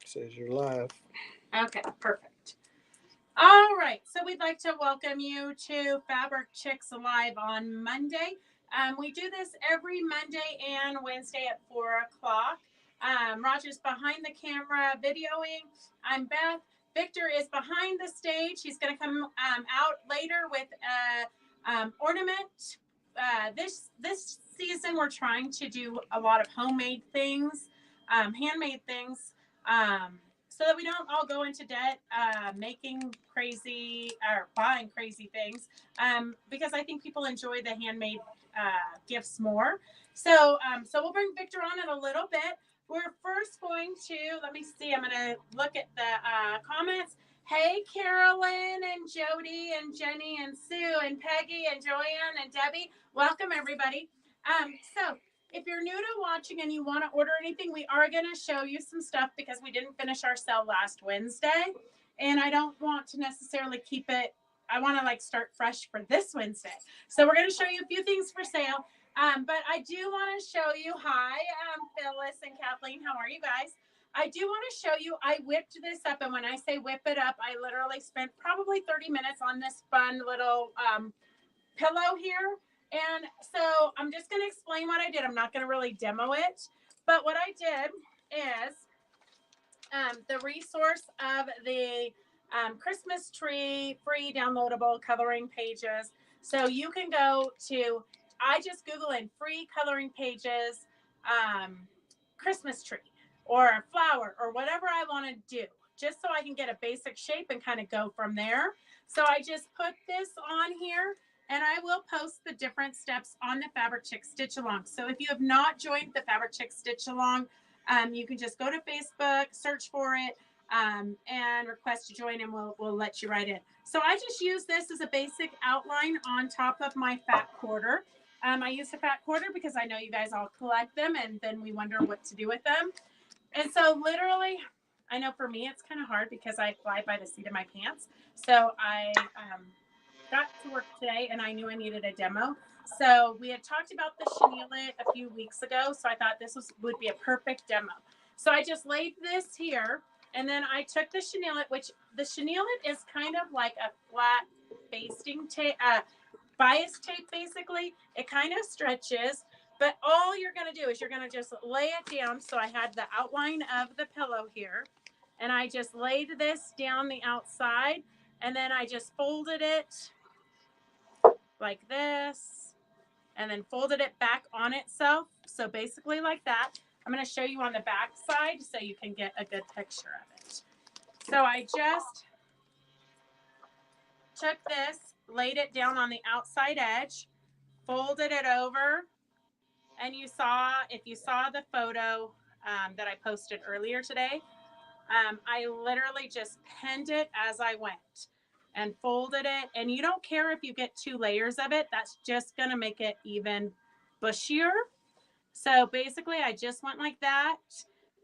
Says you're live. Okay, perfect. All right, so we'd like to welcome you to Fabric Chicks Live on Monday. We do this every Monday and Wednesday at 4 o'clock. Roger's behind the camera videoing. I'm Beth. Victor is behind the stage. He's going to come out later with ornament. This season, we're trying to do a lot of homemade things, handmade things. So that we don't all go into debt making crazy or buying crazy things, because I think people enjoy the handmade gifts more. So we'll bring Victor on in a little bit. We're first going to, let me see, I'm going to look at the comments. Hey, Carolyn and Jody and Jenny and Sue and Peggy and Joanne and Debbie. Welcome, everybody. So if you're new to watching and you want to order anything, we are going to show you some stuff because we didn't finish our sale last Wednesday. And I don't want to necessarily keep it. I want to start fresh for this Wednesday. So we're going to show you a few things for sale. But I do want to show you, hi, Phyllis and Kathleen. How are you guys? I do want to show you, I whipped this up. And when I say whip it up, I literally spent probably 30 minutes on this fun little pillow here. And so I'm just going to explain what I did. I'm not going to really demo it. But what I did is the resource of the Christmas tree free downloadable coloring pages. So you can go to, I just Google in free coloring pages, Christmas tree or flower or whatever I want to do, just so I can get a basic shape and kind of go from there. So I just put this on here. And I will post the different steps on the Fabric Chick Stitch Along. So if you have not joined the Fabric Chick Stitch Along, you can just go to Facebook, search for it, and request to join, and we'll let you right in. So I just use this as a basic outline on top of my fat quarter. I use a fat quarter because I know you guys all collect them, and then we wonder what to do with them. And so literally, I know for me it's kind of hard because I fly by the seat of my pants. So I got to work today and I knew I needed a demo. So we had talked about the chenilleit a few weeks ago. So I thought this would be a perfect demo. So I just laid this here and then I took the chenilleit, which the chenilleit is kind of like a flat basting tape, bias tape basically. It kind of stretches, but all you're going to do is you're going to just lay it down. So I had the outline of the pillow here and I just laid this down the outside and then I just folded it like this, and then folded it back on itself. So basically like that. I'm going to show you on the back side so you can get a good picture of it. So I just took this, laid it down on the outside edge, folded it over, and if you saw the photo that I posted earlier today, I literally just pinned it as I went and folded it. And you don't care if you get 2 layers of it. That's just going to make it even bushier. So basically I just went like that.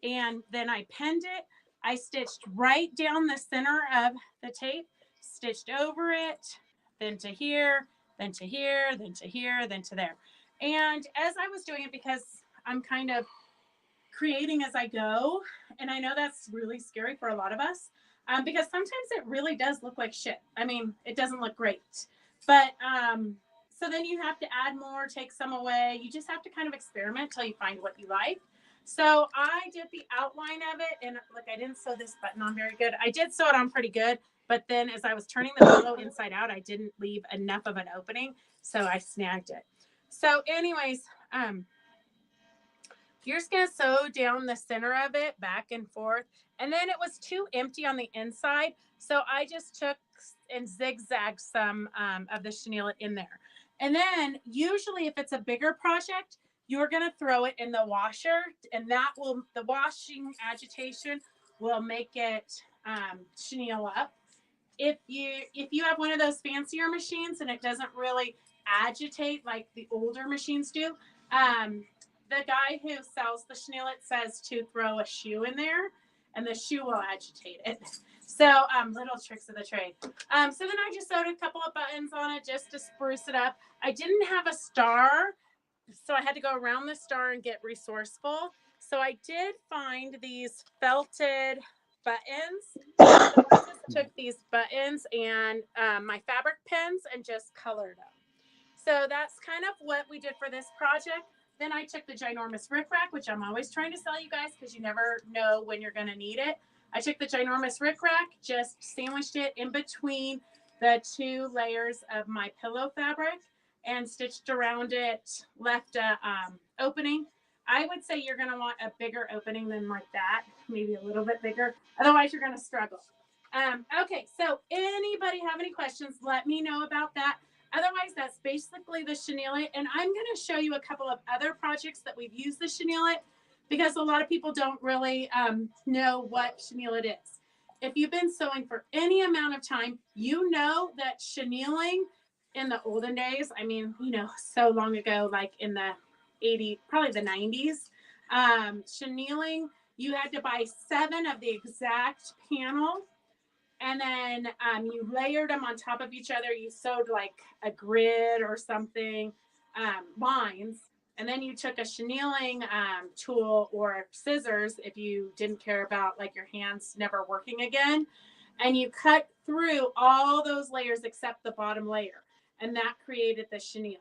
And then I pinned it. I stitched right down the center of the tape, stitched over it, then to here, then to here, then to here, then to there. And as I was doing it, because I'm kind of creating as I go, and I know that's really scary for a lot of us, because sometimes it really does look like shit. I mean, it doesn't look great, but so then you have to add more, take some away. You just have to kind of experiment till you find what you like. So I did the outline of it, and look, I didn't sew this button on very good. I did sew it on pretty good, but then as I was turning the pillow inside out, I didn't leave enough of an opening, so I snagged it. So anyways, you're just going to sew down the center of it back and forth. And then it was too empty on the inside. So I just took and zigzagged some of the chenilleit in there. And then usually if it's a bigger project, you're going to throw it in the washer. And the washing agitation will make it chenille up. If you have one of those fancier machines and it doesn't really agitate like the older machines do, the guy who sells the chenilleit says to throw a shoe in there and the shoe will agitate it. So little tricks of the trade. So then I just sewed a couple of buttons on it just to spruce it up. I didn't have a star so I had to go around the star and get resourceful. So I did find these felted buttons. So I just took these buttons and my fabric pens and just colored them. So that's kind of what we did for this project. Then I took the ginormous rickrack, which I'm always trying to sell you guys because you never know when you're going to need it. I took the ginormous rickrack, just sandwiched it in between the 2 layers of my pillow fabric and stitched around it, left a opening. I would say you're going to want a bigger opening than like that, maybe a little bit bigger. Otherwise, you're going to struggle. Okay, so anybody have any questions, let me know about that. Otherwise, that's basically the chenilleit. And I'm going to show you a couple of other projects that we've used the chenilleit because a lot of people don't really know what chenilleit is. If you've been sewing for any amount of time, you know that chenilling in the olden days, I mean, you know, so long ago, like in the 80s, probably the 90s, chenilling, you had to buy 7 of the exact panel. And then you layered them on top of each other. You sewed like a grid or something, lines. And then you took a chenilling tool or scissors if you didn't care about like your hands never working again. And you cut through all those layers except the bottom layer. And that created the chenille.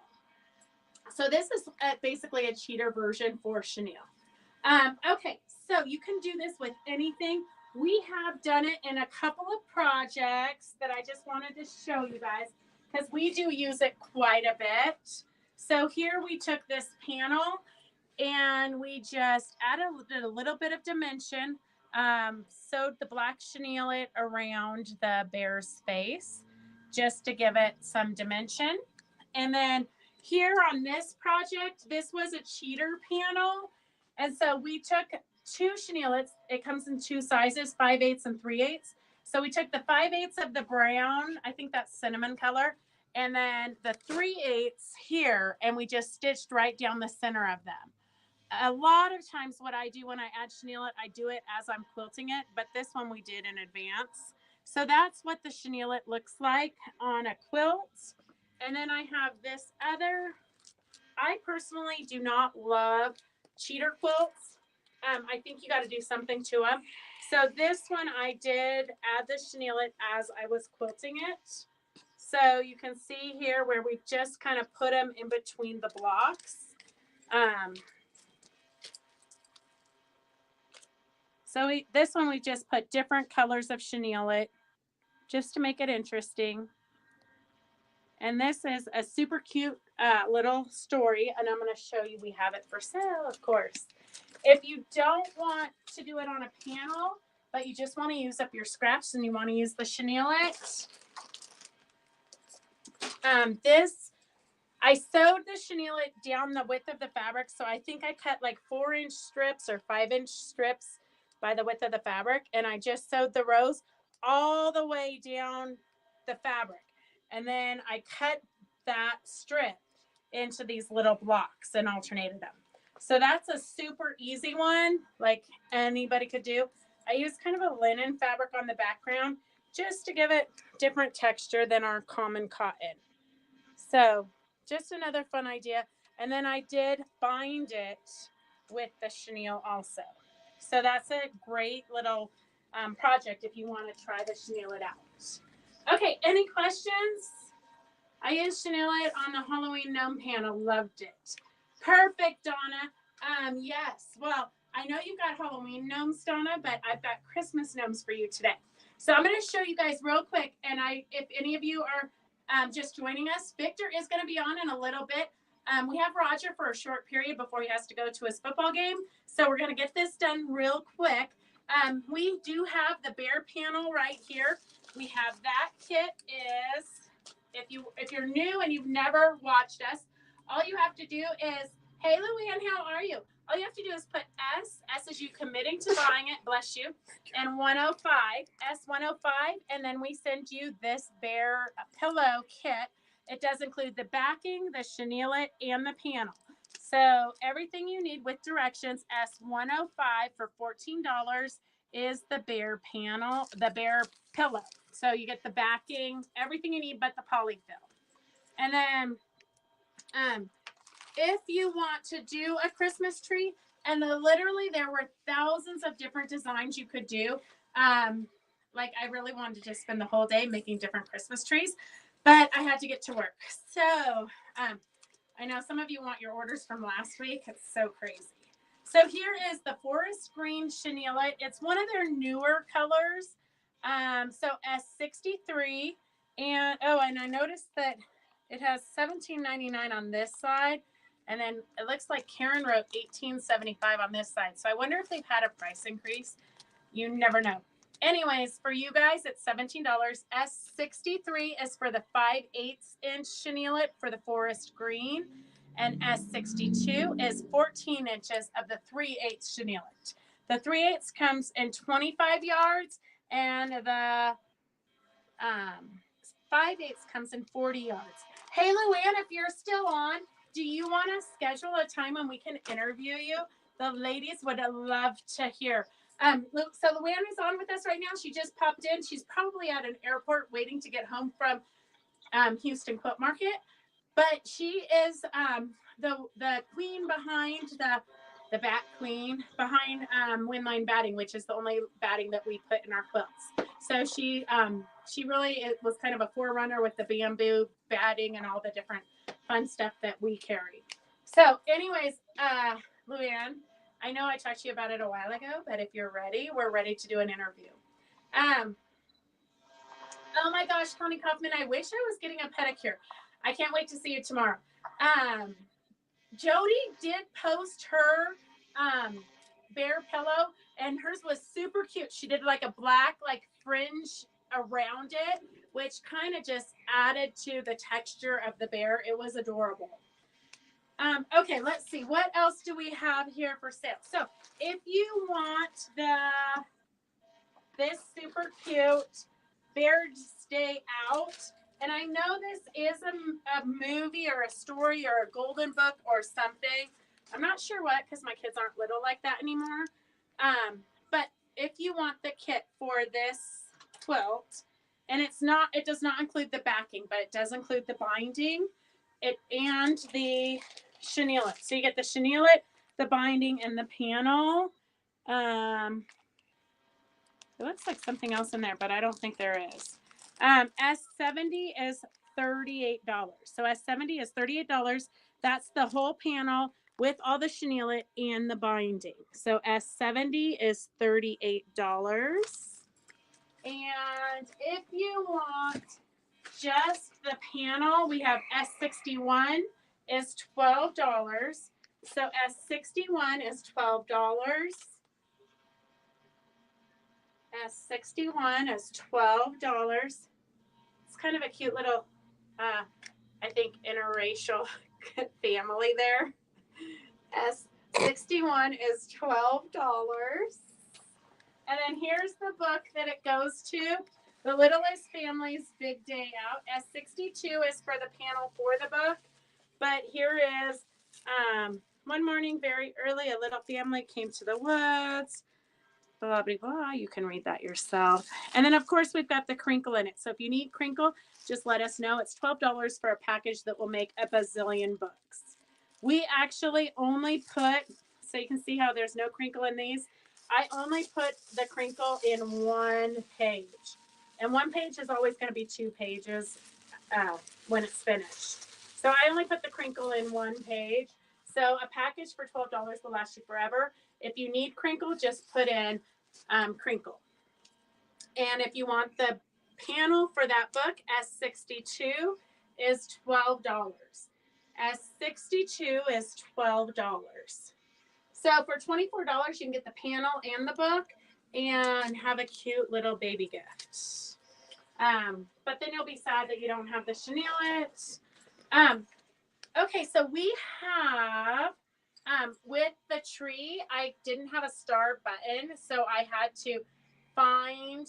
So this is basically a cheater version for chenille. Okay, so you can do this with anything. We have done it in a couple of projects that I just wanted to show you guys because we do use it quite a bit. So here we took this panel and we just added a little bit of dimension, sewed the black chenilleit around the bear's face just to give it some dimension. And then here on this project, this was a cheater panel. And so we took 2 chenilleits. It comes in 2 sizes, 5/8 and 3/8. So we took the 5/8 of the brown, I think that's cinnamon color, and then the 3/8 here, and we just stitched right down the center of them. A lot of times what I do when I add chenilleit, I do it as I'm quilting it, but this one we did in advance. So that's what the chenilleit looks like on a quilt. And then I have this other, I personally do not love cheater quilts. I think you got to do something to them. So this one I did add the chenilleit as I was quilting it. So you can see here where we just kind of put them in between the blocks. This one we just put different colors of chenilleit just to make it interesting. And this is a super cute little story, and I'm going to show you. We have it for sale, of course. If you don't want to do it on a panel, but you just want to use up your scraps and you want to use the chenilleit, I sewed the chenilleit down the width of the fabric. So I think I cut like 4-inch strips or 5-inch strips by the width of the fabric. And I just sewed the rows all the way down the fabric. And then I cut that strip into these little blocks and alternated them. So that's a super easy one, like anybody could do. I used kind of a linen fabric on the background just to give it different texture than our common cotton. So just another fun idea. And then I did bind it with the chenille also. So that's a great little project if you want to try the chenilleit out. Okay, any questions? I used chenilleit on the Halloween gnome panel. Loved it. Perfect, Donna. Yes. Well, I know you've got Halloween gnomes, Donna, but I've got Christmas gnomes for you today. So I'm going to show you guys real quick. And if any of you are just joining us, Victor is going to be on in a little bit. We have Roger for a short period before he has to go to his football game. So we're going to get this done real quick. We do have the bear panel right here. We have that kit is, if you're new and you've never watched us, all you have to do is, hey, Luann, how are you? All you have to do is put S is you committing to buying it, bless you, and 105, S105, and then we send you this bear pillow kit. It does include the backing, the chenilleit, and the panel. So everything you need with directions, S105 for $14 is the bear panel, the bear pillow. So you get the backing, everything you need but the polyfill. And then if you want to do a Christmas tree, and literally there were thousands of different designs you could do. Like I really wanted to just spend the whole day making different Christmas trees, but I had to get to work. So I know some of you want your orders from last week. It's so crazy. So here is the forest green chenilleit. It's one of their newer colors. So S63, and and I noticed that it has $17.99 on this side, and then it looks like Karen wrote $18.75 on this side. So I wonder if they've had a price increase. You never know. Anyways, for you guys, it's $17. S63 is for the 5/8 inch chenilleit for the forest green, and S62 is 14 inches of the 3/8 chenilleit. The 3/8 comes in 25 yards, and the 5/8 comes in 40 yards. Hey, Luann, if you're still on, do you want to schedule a time when we can interview you? The ladies would love to hear. So Luann is on with us right now. She just popped in. She's probably at an airport waiting to get home from Houston Quilt Market. But she is the queen behind the bat queen behind Windline batting, which is the only batting that we put in our quilts. So she really was kind of a forerunner with the bamboo batting and all the different fun stuff that we carry. So anyways, Luann, I know I talked to you about it a while ago, but if you're ready, we're ready to do an interview. Oh my gosh, Connie Kaufman, I wish I was getting a pedicure. I can't wait to see you tomorrow. Jody did post her bear pillow, and hers was super cute. She did like a black like fringe around it, which kind of just added to the texture of the bear. It was adorable. Okay, let's see. What else do we have here for sale? So if you want this super cute Bear Stay Out, and I know this is a movie or a story or a golden book or something. I'm not sure what, because my kids aren't little like that anymore. But if you want the kit for this quilt, and it does not include the backing, but it does include the binding, and the chenilleit. So you get the chenilleit, the binding, and the panel. It looks like something else in there, but I don't think there is. S70 is $38. So S70 is $38. That's the whole panel with all the chenilleit and the binding. So S70 is $38. And if you want just the panel, we have S61 is $12. So S61 is $12. S61 is $12. It's kind of a cute little, I think, interracial family there. S61 is $12. And then here's the book that it goes to. The Littlest Family's Big Day Out. S62 is for the panel for the book. But here is one morning very early, a little family came to the woods. Blah, blah, blah. You can read that yourself. And then, of course, we've got the crinkle in it. So if you need crinkle, just let us know. It's $12 for a package that will make a bazillion books. We actually only put, so you can see how there's no crinkle in these. I only put the crinkle in one page. And one page is always going to be 2 pages when it's finished. So I only put the crinkle in one page. So a package for $12 will last you forever. If you need crinkle, just put in crinkle. And if you want the panel for that book, S62 is $12. S62 is $12. So for $24, you can get the panel and the book and have a cute little baby gift. But then you'll be sad that you don't have the chenilleit. Okay, so we have, with the tree, I didn't have a star button, so I had to find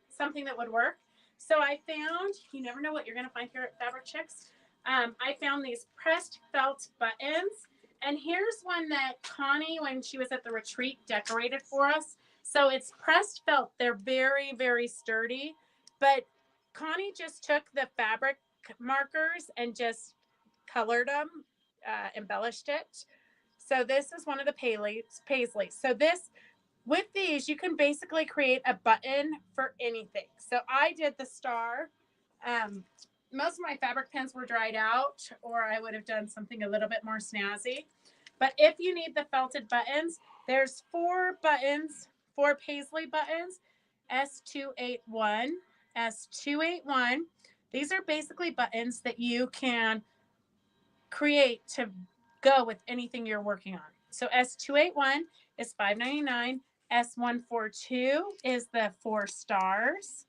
something that would work. So I found, you never know what you're going to find here at Fabric Chicks. I found these pressed felt buttons. And here's one that Connie, when she was at the retreat, decorated for us. So it's pressed felt. They're very, very sturdy. But Connie just took the fabric markers and just colored them embellished it. So this is one of the Paisley. So this, with these, you can basically create a button for anything. So I did the star. Most of my fabric pins were dried out, or I would have done something a little bit more snazzy. But if you need the felted buttons, there's 4 buttons, 4 Paisley buttons, S281, S281. These are basically buttons that you can create to go with anything you're working on. So S281 is $5.99. S142 is the 4 stars.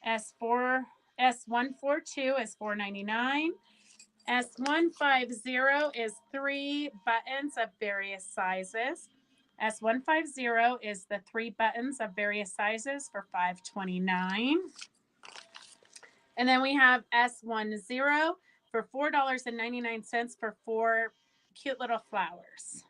S142 is $4.99. S150 is 3 buttons of various sizes. S150 is the 3 buttons of various sizes for $5.29. And then we have S10 for $4.99 for 4 cute little flowers.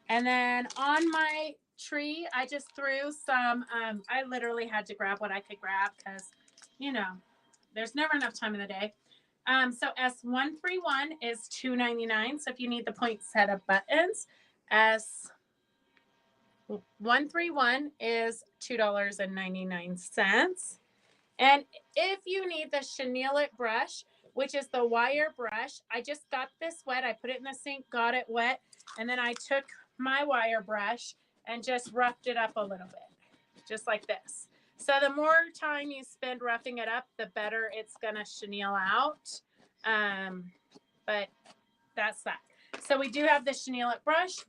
And then on my tree, I just threw some, I literally had to grab what I could grab because, you know, there's never enough time in the day. So S131 is $2.99. So if you need the poinsettia buttons, S131 is $2.99. And if you need the Chenilleit brush, which is the wire brush, I just got this wet. I put it in the sink, got it wet, and then I took my wire brush and just roughed it up a little bit, just like this. So the more time you spend roughing it up, the better it's going to chenille out. But that's that. So we do have the Chenilleit brush,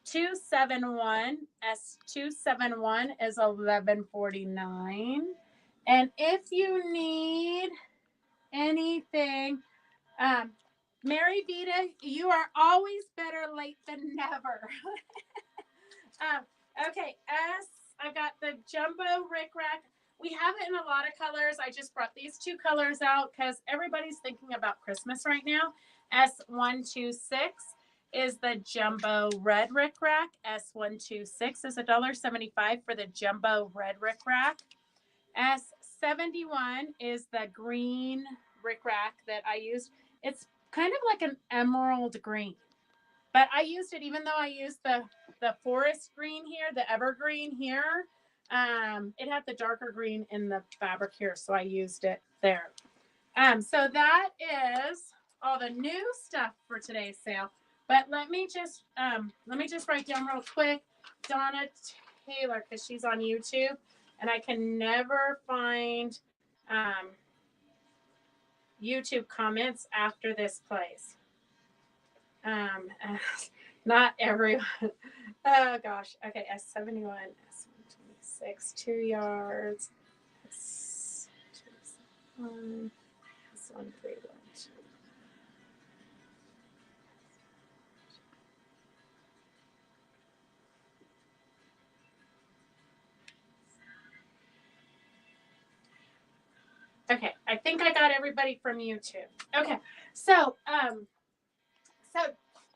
S271. S271 is $11.49. And if you need anything, Mary Vita, you are always better late than never. Okay, I've got the jumbo rickrack. We have it in a lot of colors. I just brought these 2 colors out because everybody's thinking about Christmas right now. S126 is the jumbo red rickrack. S126 is $1.75 for the jumbo red rickrack. S71 is the green rickrack that I used. It's kind of like an emerald green, but I used it, even though I used the forest green here, the evergreen here, it had the darker green in the fabric here, so I used it there. So that is all the new stuff for today's sale. But let me just write down real quick Donna Taylor, because she's on YouTube, and I can never find YouTube comments after this plays. Not everyone. Oh gosh. Okay, S71, S126, 2 yards. S1, S131. Okay, I think I got everybody from YouTube. Okay, so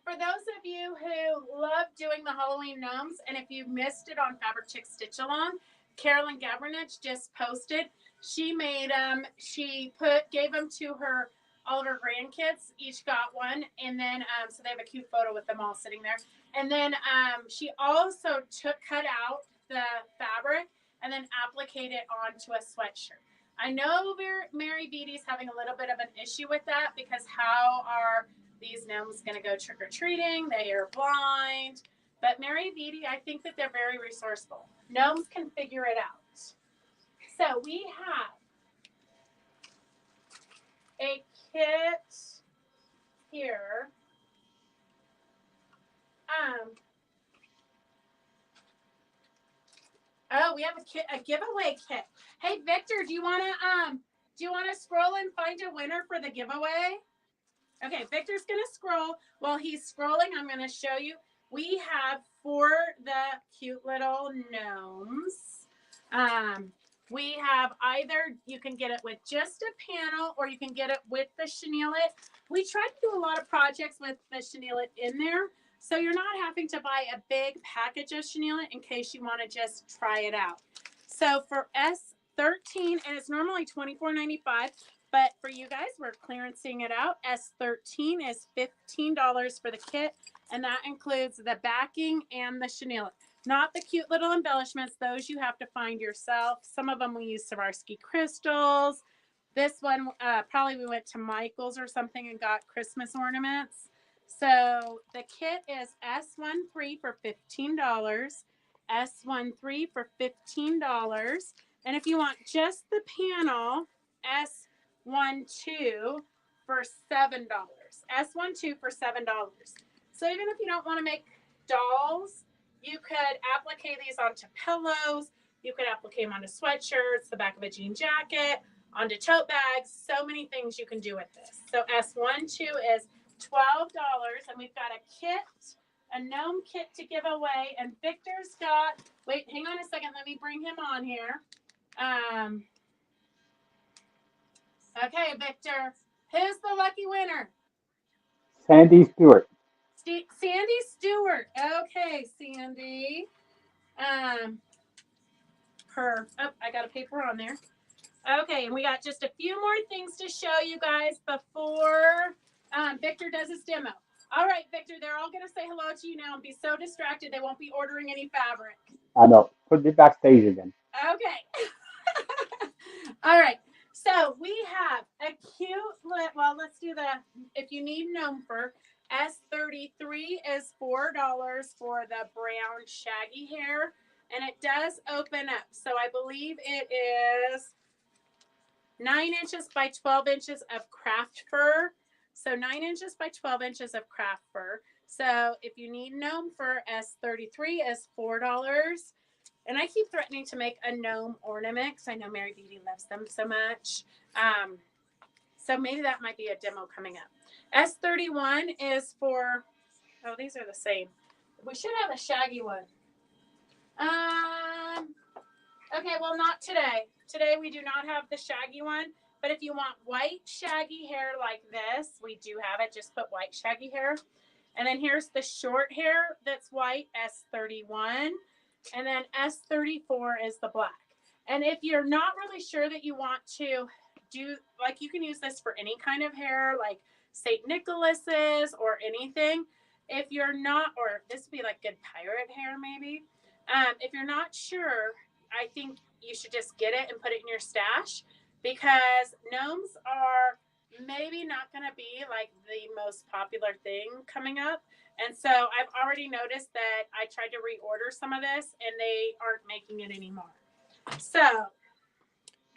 for those of you who love doing the Halloween gnomes, and if you missed it on Fabric Chick Stitch Along, Carolyn Gavranich just posted. She made she gave them to all of her grandkids. Each got one, and then so they have a cute photo with them all sitting there. And then she also cut out the fabric and then appliqued it onto a sweatshirt. I know Mary Beatty's having a little bit of an issue with that because how are these gnomes going to go trick-or-treating? They are blind. But Mary Beatty, I think that they're very resourceful. Gnomes can figure it out. So we have a kit here. Oh, we have a giveaway kit. Hey, Victor, do you want to scroll and find a winner for the giveaway? Okay, Victor's going to scroll. While he's scrolling, I'm going to show you. We have for the cute little gnomes. We have either you can get it with just a panel or you can get it with the Chenilleit. We try to do a lot of projects with the Chenilleit in there. So you're not having to buy a big package of Chenilleit in case you want to just try it out. So for S13, and it's normally $24.95. But for you guys, we're clearancing it out. S13 is $15 for the kit, and that includes the backing and the chenille. Not the cute little embellishments. Those you have to find yourself. Some of them we use Swarovski crystals. This one, probably we went to Michael's or something and got Christmas ornaments. So the kit is S13 for $15, S13 for $15. And if you want just the panel, S12 for $7. S12 for $7. So even if you don't want to make dolls, you could applique these onto pillows. You could applique them onto sweatshirts, the back of a jean jacket, onto tote bags. So many things you can do with this. So S12 is $12, and we've got a kit, a gnome kit to give away. And Victor's got, wait, hang on a second. Let me bring him on here. Okay, Victor, who's the lucky winner? Sandy Stewart. Sandy Stewart. Okay, Sandy. I got a paper on there. Okay, and we got just a few more things to show you guys before Victor does his demo. All right, Victor, they're all going to say hello to you now and be so distracted they won't be ordering any fabric. I know. Put it backstage again. Okay. All right. So we have a cute, well, let's do the, if you need gnome fur, S33 is $4 for the brown shaggy hair. And it does open up. So I believe it is 9 inches by 12 inches of craft fur. So 9 inches by 12 inches of craft fur. So if you need gnome fur, S33 is $4. And I keep threatening to make a gnome ornament because I know Mary Beauty loves them so much. So maybe that might be a demo coming up. S31 is for, oh, these are the same. We should have a shaggy one. Okay, well, not today. Today we do not have the shaggy one. But if you want white shaggy hair like this, we do have it. Just put white shaggy hair. And then here's the short hair that's white, S31. And then S34 is the black. And if you're not really sure that you want to do, like, you can use this for any kind of hair, like St. Nicholas's or anything. If you're not, or this would be like good pirate hair maybe. If you're not sure, I think you should just get it and put it in your stash because gnomes are maybe not going to be like the most popular thing coming up. And so I've already noticed that I tried to reorder some of this and they aren't making it anymore. So.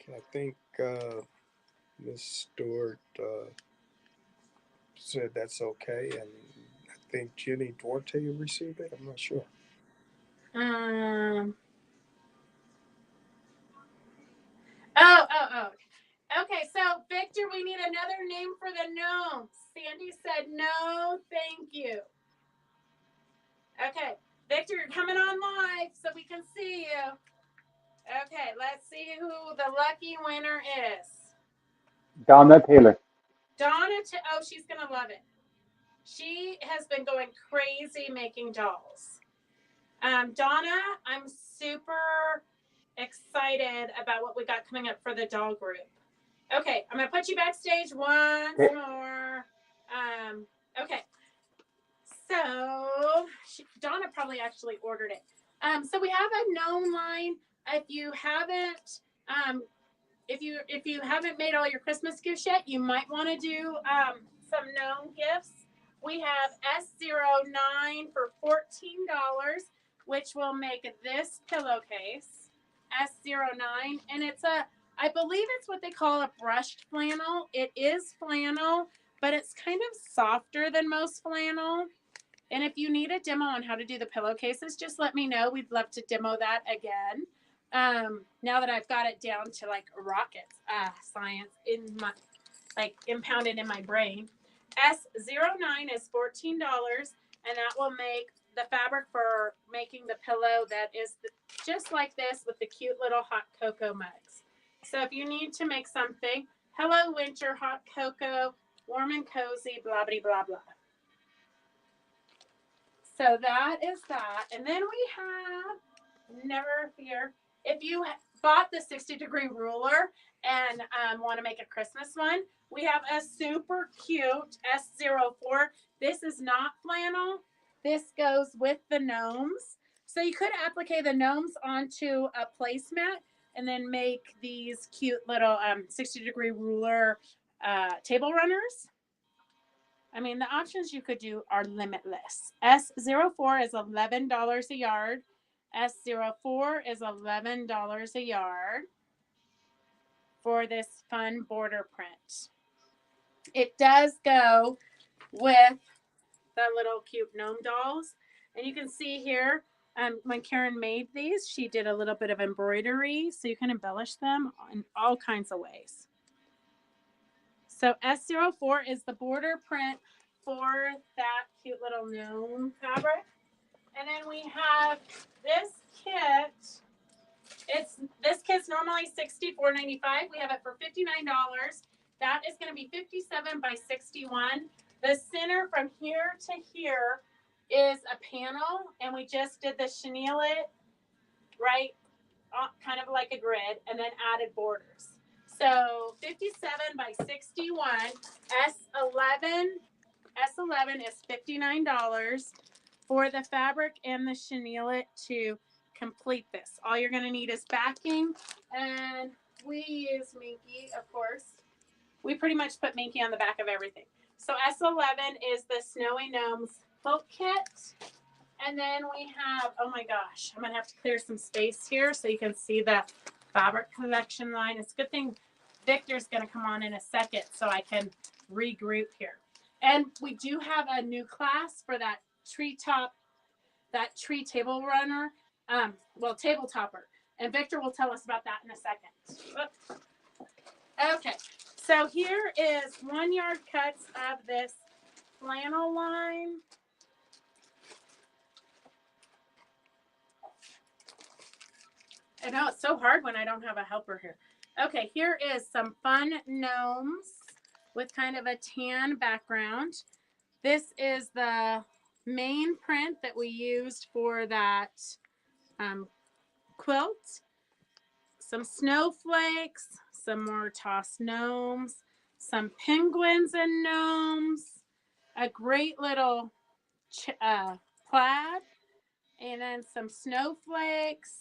I think Ms. Stewart said that's okay. And I think Jenny Duarte received it. I'm not sure. Oh. Okay, so Victor, we need another name for the gnomes. Sandy said no, thank you. Okay, Victor, you're coming on live so we can see you. Okay, let's see who the lucky winner is. Donna Taylor. Oh, she's going to love it. She has been going crazy making dolls. Donna, I'm super excited about what we got coming up for the doll group. Okay, I'm going to put you backstage once more. Okay. So, Donna probably actually ordered it. So we have a gnome line. If you haven't made all your Christmas gifts yet, you might want to do some gnome gifts. We have S09 for $14, which will make this pillowcase. S09, and I believe it's what they call a brushed flannel. It is flannel, but it's kind of softer than most flannel. And if you need a demo on how to do the pillowcases, just let me know. We'd love to demo that again. Now that I've got it down to like rocket science in my, like impounded in my brain. S09 is $14, and that will make the fabric for making the pillow that is just like this with the cute little hot cocoa mugs. So if you need to make something, hello winter hot cocoa, warm and cozy, blah, blah, blah, blah. So that is that. And then we have, never fear, If you bought the 60-degree ruler and want to make a Christmas one, we have a super cute S04. This is not flannel. This goes with the gnomes. So you could apply the gnomes onto a placemat and then make these cute little 60-degree ruler table runners. I mean, the options you could do are limitless. S04 is $11 a yard. S04 is $11 a yard for this fun border print. It does go with the little cute gnome dolls. And you can see here, when Karen made these, she did a little bit of embroidery, so you can embellish them in all kinds of ways. So S04 is the border print for that cute little gnome fabric. And then we have this kit. This kit's normally $64.95. We have it for $59. That is going to be 57 by 61. The center from here to here is a panel, and we just did the chenilleit, right, kind of like a grid, and then added borders. So 57 by 61, S11 is $59 for the fabric and the chenilleit to complete this. All you're going to need is backing, and we use Minky, of course. We pretty much put Minky on the back of everything. So S11 is the Snowy Gnomes quilt kit. And then we have, oh my gosh, I'm going to have to clear some space here so you can see the fabric collection line. It's a good thing Victor's going to come on in a second so I can regroup here. And we do have a new class for that tree table runner, table topper. And Victor will tell us about that in a second. Okay, so here is 1 yard cuts of this flannel line. I know it's so hard when I don't have a helper here. Okay, here is some fun gnomes with kind of a tan background. This is the main print that we used for that quilt. Some snowflakes, some more tossed gnomes, some penguins and gnomes, a great little plaid, and then some snowflakes.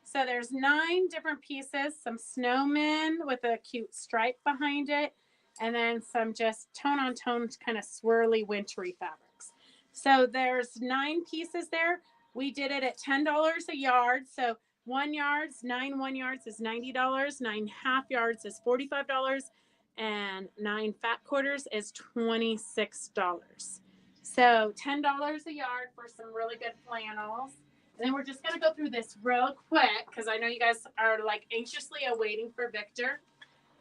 So there's 9 different pieces, some snowmen with a cute stripe behind it, and then some just tone-on-tone kind of swirly wintry fabrics. So there's 9 pieces there. We did it at $10 a yard. So 1 yards, 9 1 yards is $90, 9 half yards is $45, and 9 fat quarters is $26. So $10 a yard for some really good flannels. And then we're just going to go through this real quick because I know you guys are like anxiously awaiting for Victor.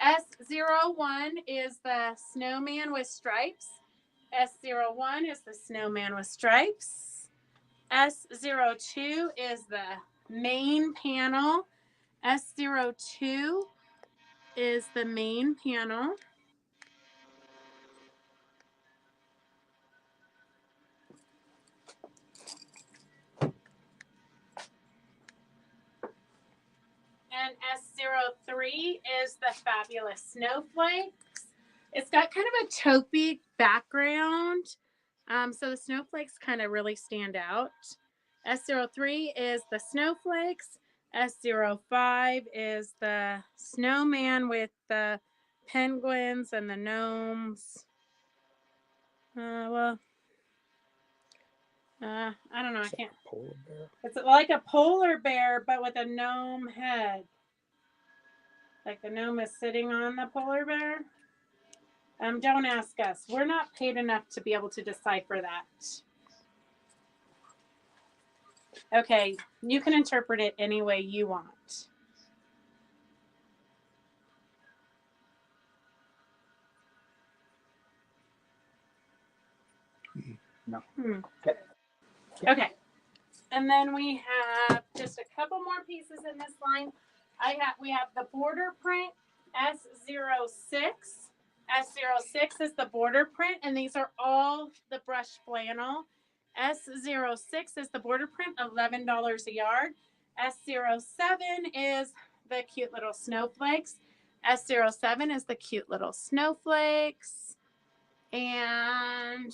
S01 is the snowman with stripes. S01 is the snowman with stripes. S02 is the main panel. S02 is the main panel. And S03 is the fabulous snowflakes. It's got kind of a taupey background, so the snowflakes kind of really stand out. S03 is the snowflakes. S05 is the snowman with the penguins and the gnomes. I don't know. I can't. Polar bear. It's like a polar bear, but with a gnome head. Like the gnome is sitting on the polar bear. Don't ask us. We're not paid enough to be able to decipher that. Okay, you can interpret it any way you want. No. Okay. And then we have just a couple more pieces in this line. We have the border print S06. S06 is the border print, and these are all the brush flannel. S06 is the border print, $11 a yard. S07 is the cute little snowflakes. S07 is the cute little snowflakes. And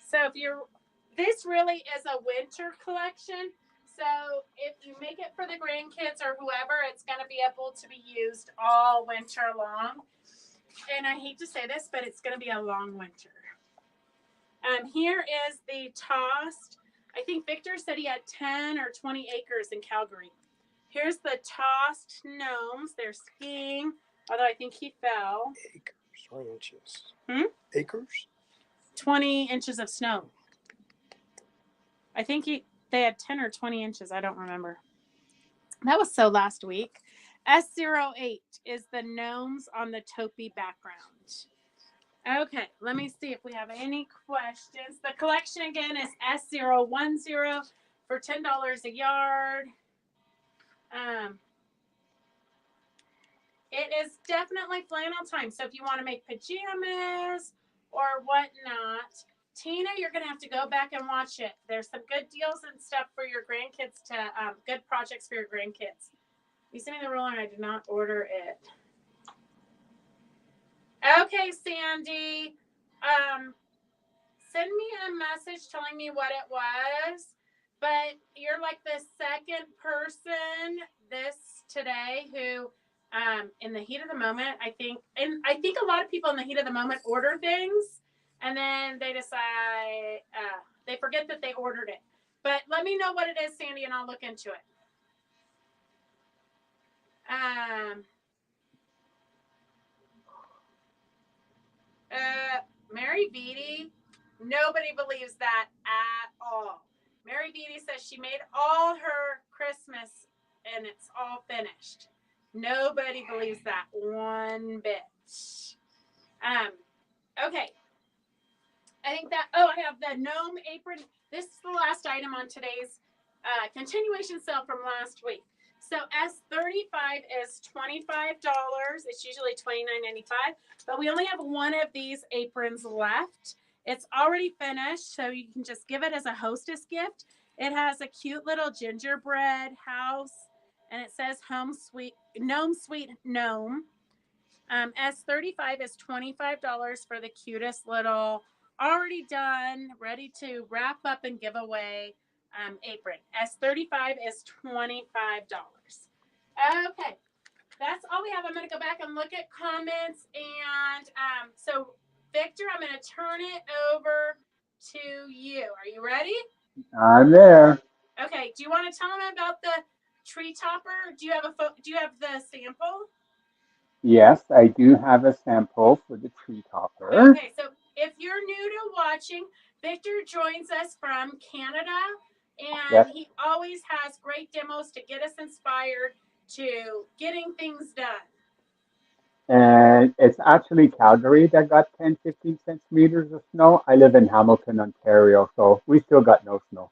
so this really is a winter collection. So if you make it for the grandkids or whoever, it's going to be able to be used all winter long. And I hate to say this, but it's going to be a long winter. Here is the tossed. I think Victor said he had 10 or 20 acres in Calgary. Here's the tossed gnomes. They're skiing, although I think he fell. Acres or inches? Acres? 20 inches of snow. I think they had 10 or 20 inches. I don't remember. That was so last week. S08 is the gnomes on the taupey background. Okay, let me see if we have any questions. The collection again is S010 for $10 a yard. It is definitely flannel time. So if you want to make pajamas or whatnot, Tina, you're going to have to go back and watch it. There's some good deals and stuff for your grandkids good projects for your grandkids. You sent me the ruler and I did not order it. Okay, Sandy. Send me a message telling me what it was. But you're like the second person today who, in the heat of the moment, I think a lot of people in the heat of the moment order things and then they decide, they forget that they ordered it. But let me know what it is, Sandy, and I'll look into it. Mary Beatty, nobody believes that at all. Mary Beatty says she made all her Christmas and it's all finished. Nobody believes that one bit. Okay. I think that, I have the gnome apron. This is the last item on today's continuation sale from last week. So S35 is $25. It's usually $29.95, but we only have one of these aprons left. It's already finished, so you can just give it as a hostess gift. It has a cute little gingerbread house, and it says Home Sweet Gnome. S35 is $25 for the cutest little, already done, ready to wrap up and give away apron. S35 is $25. Okay, that's all we have. I'm going to go back and look at comments. And so, Victor, I'm going to turn it over to you. Are you ready? I'm there. Okay, do you want to tell them about the tree topper? Do you have the sample? Yes, I do have a sample for the tree topper. Okay, so if you're new to watching, Victor joins us from Canada, and he always has great demos to get us inspired to getting things done. And it's actually Calgary that got 10, 15 centimeters of snow. I live in Hamilton, Ontario, so we still got no snow.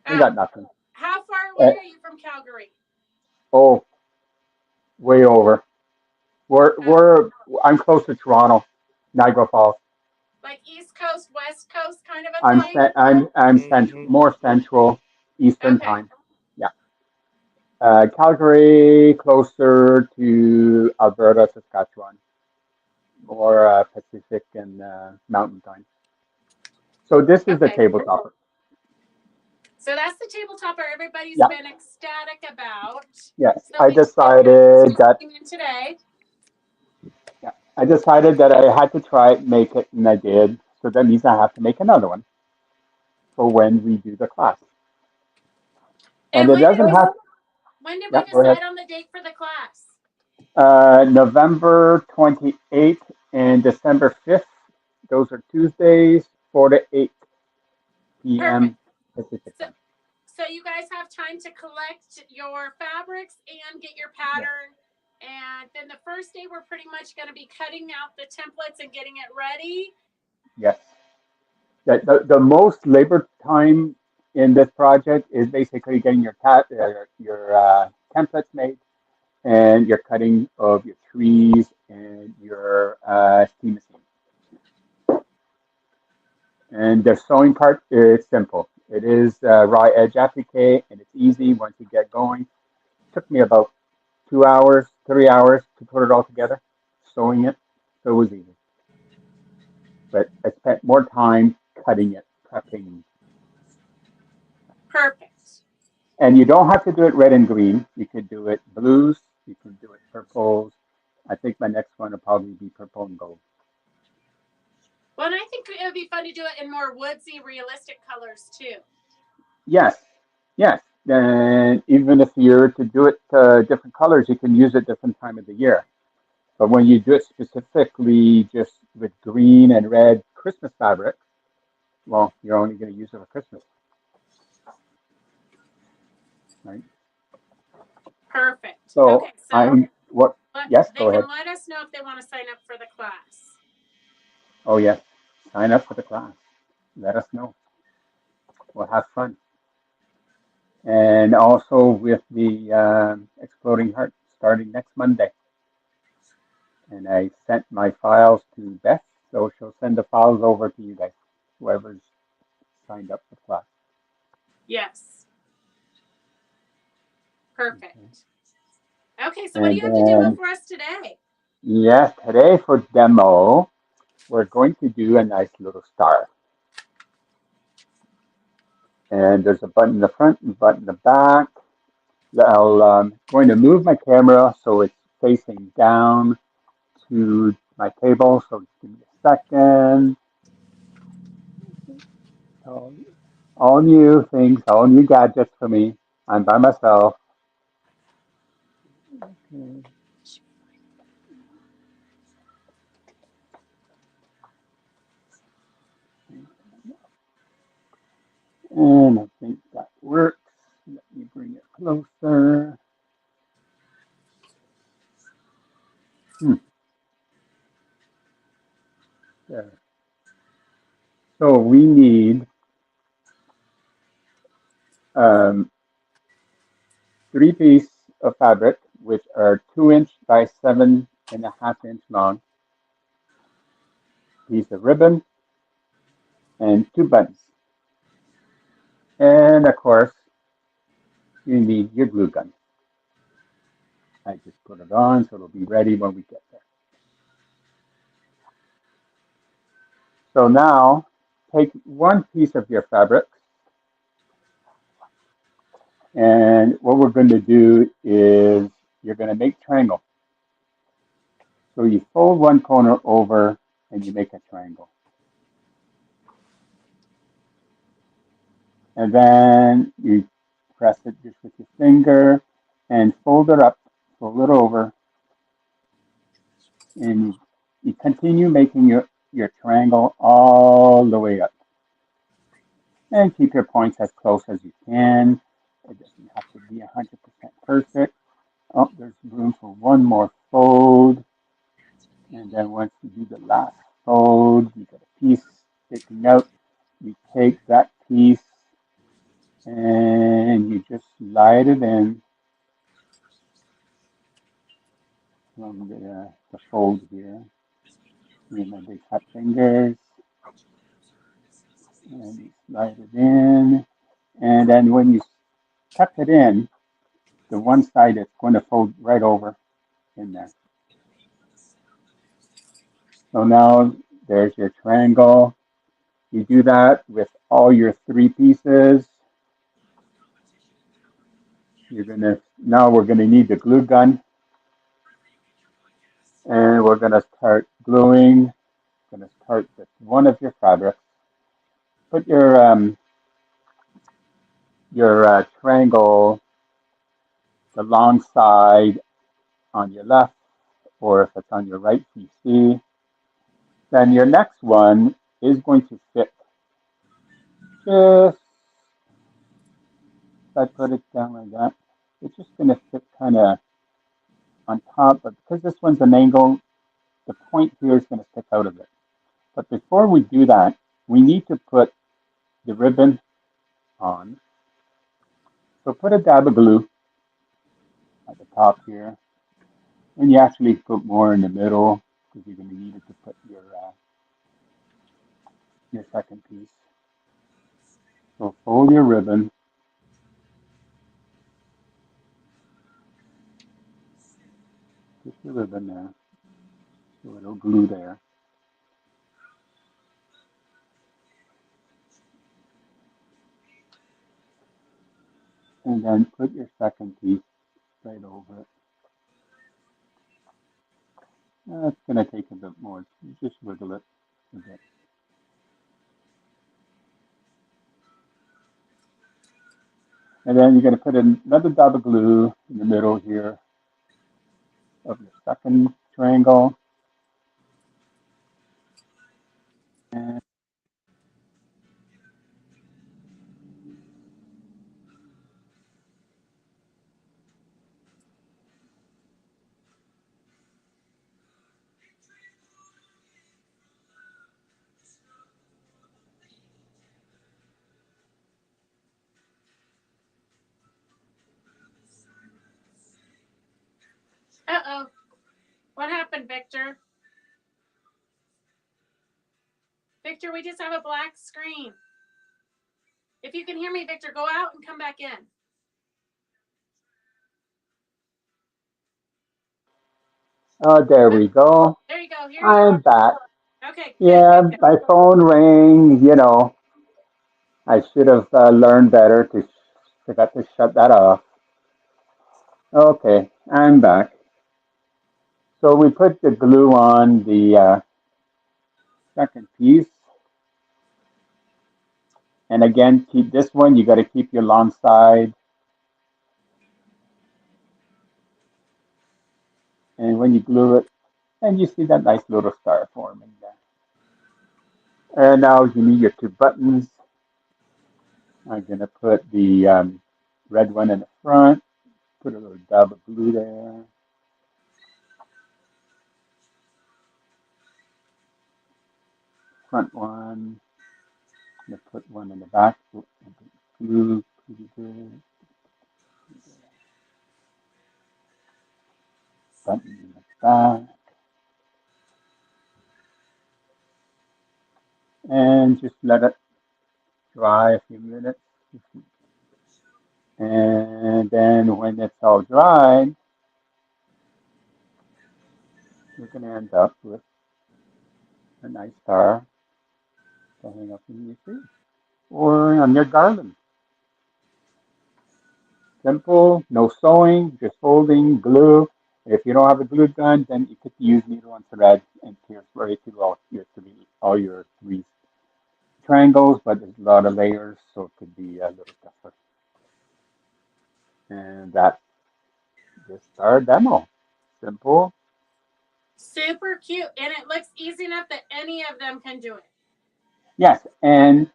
We got nothing. How far away are you from Calgary? Oh, way over. I'm close to Toronto, Niagara Falls. Like East Coast, West Coast kind of a thing? I'm central, more central, Eastern time. Yeah. Calgary, closer to Alberta, Saskatchewan, more Pacific and Mountain time. So this is the table topper. So that's the table topper everybody's been ecstatic about. Yes, so I decided that today. Yeah, I decided that I had to try it, make it, and I did. So that means I have to make another one for when we do the class. And it doesn't have. When did we decide on the date for the class? November 28th and December 5th. Those are Tuesdays, 4 to 8 p.m. Pacific time. So you guys have time to collect your fabrics and get your pattern. Yeah. And then the first day, we're pretty much going to be cutting out the templates and getting it ready. Yes. The most labor time in this project is basically getting your templates made and your cutting of your trees and your steam machine. And the sewing part is simple. It is raw edge applique, and it's easy once you get going. Took me about 2 hours, 3 hours to put it all together, sewing it. So it was easy. But I spent more time cutting it, prepping. Perfect. And you don't have to do it red and green. You could do it blues. You can do it purples. I think my next one will probably be purple and gold. Well, and I think it would be fun to do it in more woodsy, realistic colors too. Yes, yes. And even if you're to do it different colors, you can use it different time of the year. But when you do it specifically just with green and red Christmas fabric, well, you're only going to use it for Christmas, right? Perfect. So Okay, so I'm what? Yes, they go ahead. can let us know if they want to sign up for the class. Oh yes, sign up for the class. Let us know. We'll have fun. And also with the Exploding Heart starting next Monday. And I sent my files to Beth, so she'll send the files over to you guys, whoever's signed up for the class. Yes. Okay. Perfect. Okay, so what do And you have to demo then, for us today? yes, today for demo, we're going to do a nice little star. And there's a button in the front and a button in the back. I'll going to move my camera so it's facing down to my table. So give me a second. So all new things, all new gadgets for me. I'm by myself. Okay. And I think that works. Let me bring it closer. Hmm, there. So we need um, 3 pieces of fabric, which are 2 inch by 7.5 inch long, piece of ribbon, and 2 buttons. And of course, you need your glue gun. I just put it on so it'll be ready when we get there. So now take one piece of your fabric, and what we're going to do is you're going to make triangle. So you fold one corner over and you make a triangle. And then you press it just with your finger and fold it up, fold it over, and you continue making your triangle all the way up. And keep your points as close as you can. It doesn't have to be 100% perfect. Oh, there's room for one more fold. And then once you do the last fold, you get a piece sticking out. You take that piece and you just slide it in from the fold here. You know, big fat fingers, and you slide it in. And then when you tuck it in, the one side is going to fold right over in there. So now there's your triangle. You do that with all your 3 pieces. Now we're gonna need the glue gun, and we're gonna start gluing. Gonna start with one of your fabrics. Put your triangle, the long side on your left, or if it's on your right, you see. Then your next one is going to fit just, if I put it down like that, it's just gonna fit kind of on top, but because this one's an angle, the point here is gonna stick out of it. But before we do that, we need to put the ribbon on. So put a dab of glue at the top here, and you actually put more in the middle because you're going to need it to put your second piece. So fold your ribbon, push your ribbon there, so it'll glue there. And then put your second piece right over it. It's going to take a bit more. Just wiggle it a bit. And then you're going to put another dab of glue in the middle here of your second triangle. And Uh-oh. What happened, Victor? Victor, we just have a black screen. If you can hear me, Victor, go out and come back in. there we go. There you go. Here you I'm are. back. Okay, good, Yeah, good, good. my phone rang. I should have learned better to forgot to shut that off. Okay, I'm back. So we put the glue on the second piece. And again, keep this one. You got to keep your long side. And when you glue it, and you see that nice little star forming there. And now you need your two buttons. I'm going to put the red one in the front. Put a little dab of glue there. Front one. I'm going to put one in the back. Glue pretty good. Button in the back. And just let it dry a few minutes. And then when it's all dried, you're going to end up with a nice star to hang up in your tree or on your garland. Simple, no sewing, just folding, glue. If you don't have a glue gun, then you could use needle and thread and pierce right through all your three triangles, but there's a lot of layers, so it could be a little tougher. And that's just our demo. Simple. Super cute, and it looks easy enough that any of them can do it. Yes, and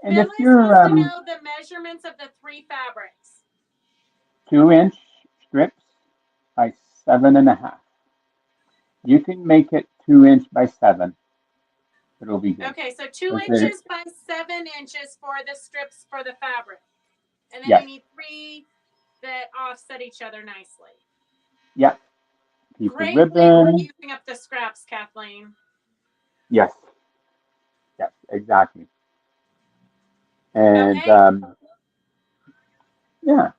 if Phyllis you're wants to know the measurements of the three fabrics. 2-inch strips by 7.5. You can make it 2-inch by 7. It'll be good. Okay, so 2 Okay. inches by 7 inches for the strips for the fabric. And then Yes. you need 3 that offset each other nicely. Yep. Piece of Great way for ribbon. using up the scraps, Kathleen. Yes. Yes, exactly. And Okay, yeah.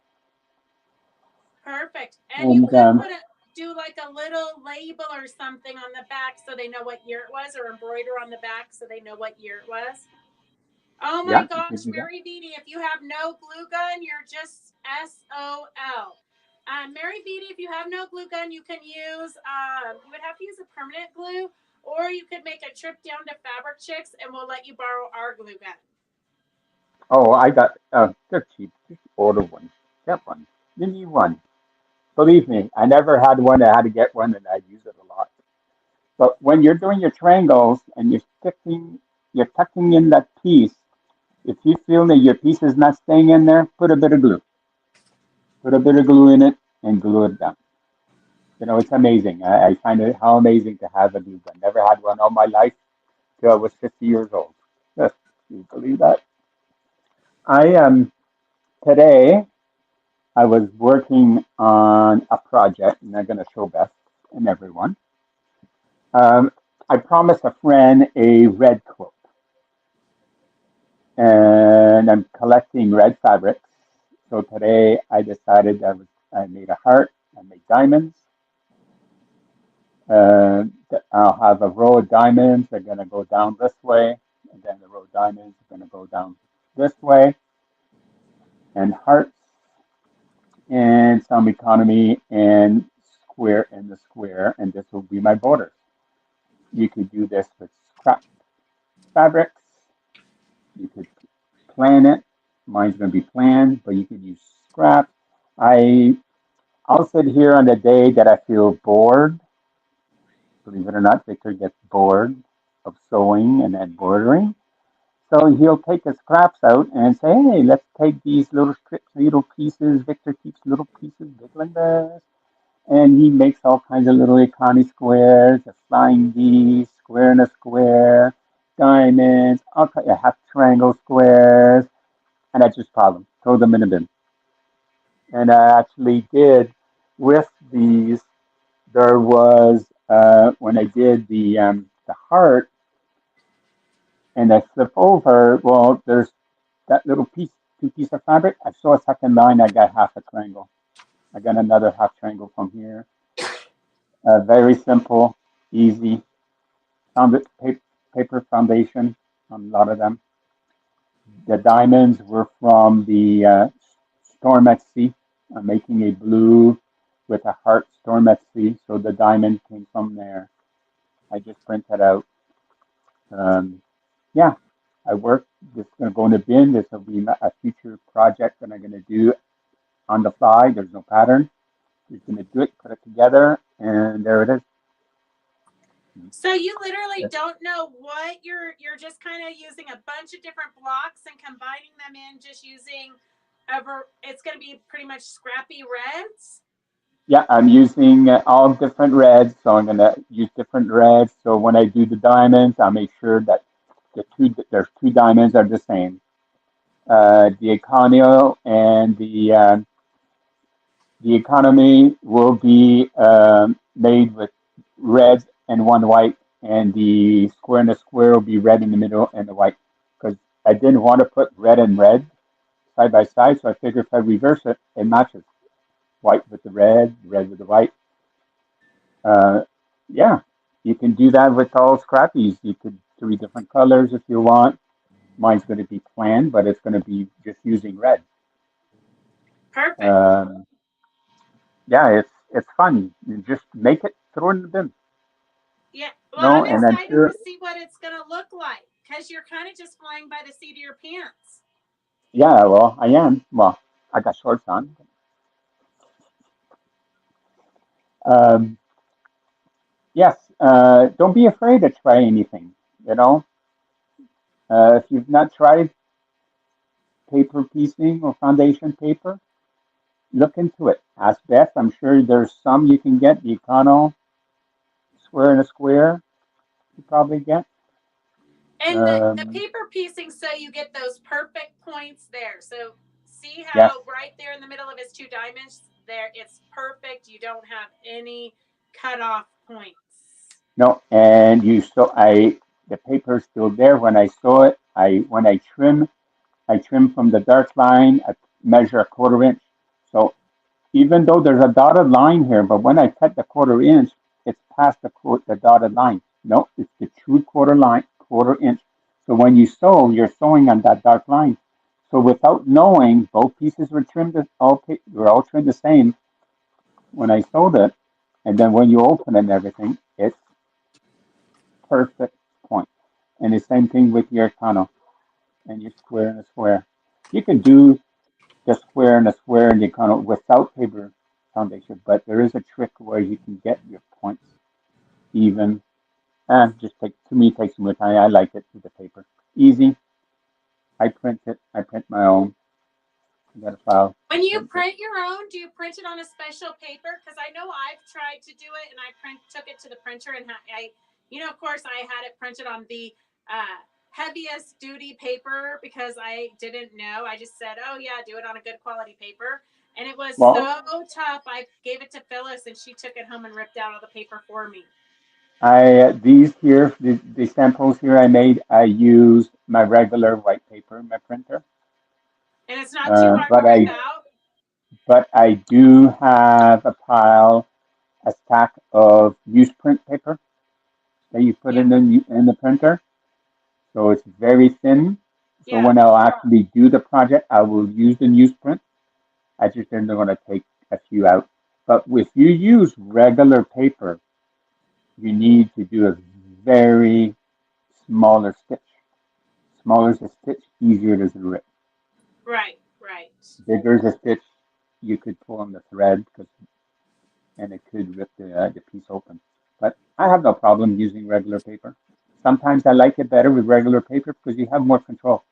perfect. And you And could do like a little label or something on the back so they know what year it was, or embroider on the back so they know what year it was. Oh my yeah, you could gosh, do that. Mary Beatty, if you have no glue gun, you're just SOL. Mary Beatty, if you have no glue gun, you can use, you would have to use a permanent glue, or you could make a trip down to Fabric Chicks and we'll let you borrow our glue gun. Oh, I got they're cheap. Just order one. Get one. You need one. Believe me, I never had one. I had to get one and I use it a lot. But when you're doing your triangles and you're tucking in that piece, if you feel that your piece is not staying in there, put a bit of glue. Put a bit of glue in it and glue it down. It's amazing. I find it how amazing to have a glue gun. Never had one all my life till I was 50 years old. Yes, you believe that? I today I was working on a project, and I'm going to show Beth and everyone. I promised a friend a red quilt, and and I'm collecting red fabrics. So today I decided I made a heart, I made diamonds. Uh, I'll have a row of diamonds. They're going to go down this way, and then the row of diamonds are going to go down this way, and hearts, and some economy, and square in the square, and this will be my borders. You could do this with scrap fabrics. You could plan it. Mine's going to be planned, but you could use scrap. I I'll sit here on the day that I feel bored. Believe it or not, Victor gets bored of sewing and then bordering. So he'll take the scraps out and say, hey, let's take these little strips, little pieces. Victor keeps little pieces big like this. And he makes all kinds of little economy squares, a flying V, square and a square, diamonds, all kinds of half triangle squares. And I just pile them, throw them in a bin. And I actually did with these. There was when I did the heart and I flip over. Well, there's that little piece, two piece of fabric. I saw a second line. I got half a triangle. I got another half triangle from here. Very simple, easy. Found it paper foundation on a lot of them. The diamonds were from the Storm at Sea. I'm making a blue with a heart Storm at Sea, so the diamond came from there. I just printed out. Um, yeah, I worked. This is going to go in the bin. This will be a future project that I'm going to do on the fly. There's no pattern. Just going to do it, put it together, and there it is. So you literally don't know what you're just kind of using a bunch of different blocks and combining them in just using it's going to be pretty much scrappy reds. Yeah, I'm using all different reds, so I'm going to use different reds. So when I do the diamonds, I'll make sure that there's two diamonds are the same. The Econo and the economy will be made with red and one white, and the square and the square will be red in the middle and the white. Because I didn't want to put red and red side by side, so I figured if I reverse it, it matches white with the red with the white. Uh, yeah, you can do that with all scrappies. You could three different colors if you want. Mine's going to be planned, but it's going to be just using red. Perfect. Um, yeah, it's fun. You just make it, throw it in the bin. Yeah. Well, No, I'm and I'm excited to sure. see what it's going to look like because you're kind of just flying by the seat of your pants. Yeah, well, I am. Well, I got shorts on. Um, yes, don't be afraid to try anything. You know, if you've not tried paper piecing or foundation paper, look into it. Ask Beth. I'm sure there's some you can get. The Econo square and a square you probably get. And the Um, paper piecing, so you get those perfect points there. So see yes. how right there in the middle of his two diamonds, there it's perfect. You don't have any cut off points. No. And you saw the paper's still there. When I saw it, when I trim from the dark line. I measure a quarter inch. So even though there's a dotted line here, but when I cut the quarter inch, it's past the dotted line. No, it's the true quarter inch. So when you sew, you're sewing on that dark line. So without knowing, both pieces were trimmed, were all trimmed the same when I sewed it. And then when you open it and everything, it's perfect point. And the same thing with your tunnel and your square and a square. You can do the square and a square and you kind of without paper foundation. But there is a trick where you can get your points even. And just take to me takes some more time. I like it with the paper. Easy. I print it. I print my own. I got a file. When you Print it. print your own, do you print it on a special paper? Because I know I've tried to do it, and I took it to the printer, and of course, I had it printed on the heaviest duty paper because I didn't know. I just said, "Oh yeah, do it on a good quality paper," and it was Well, so tough. I gave it to Phyllis, and she took it home and ripped out all the paper for me. these here, the samples here I made, I used my regular white paper, my printer. And it's not too hard to But rip out. I do have a a stack of newsprint paper that you put Yeah. in the printer. So it's very thin. So Yeah. when I'll actually do the project, I will use the newsprint. I just then they're going to take a few out. But if you use regular paper, you need to do a very smaller stitch. Smaller is a stitch, easier it is to rip. Right. Right. Bigger is a stitch, you could pull on the thread and it could rip the piece open. But I have no problem using regular paper. Sometimes I like it better with regular paper because you have more control.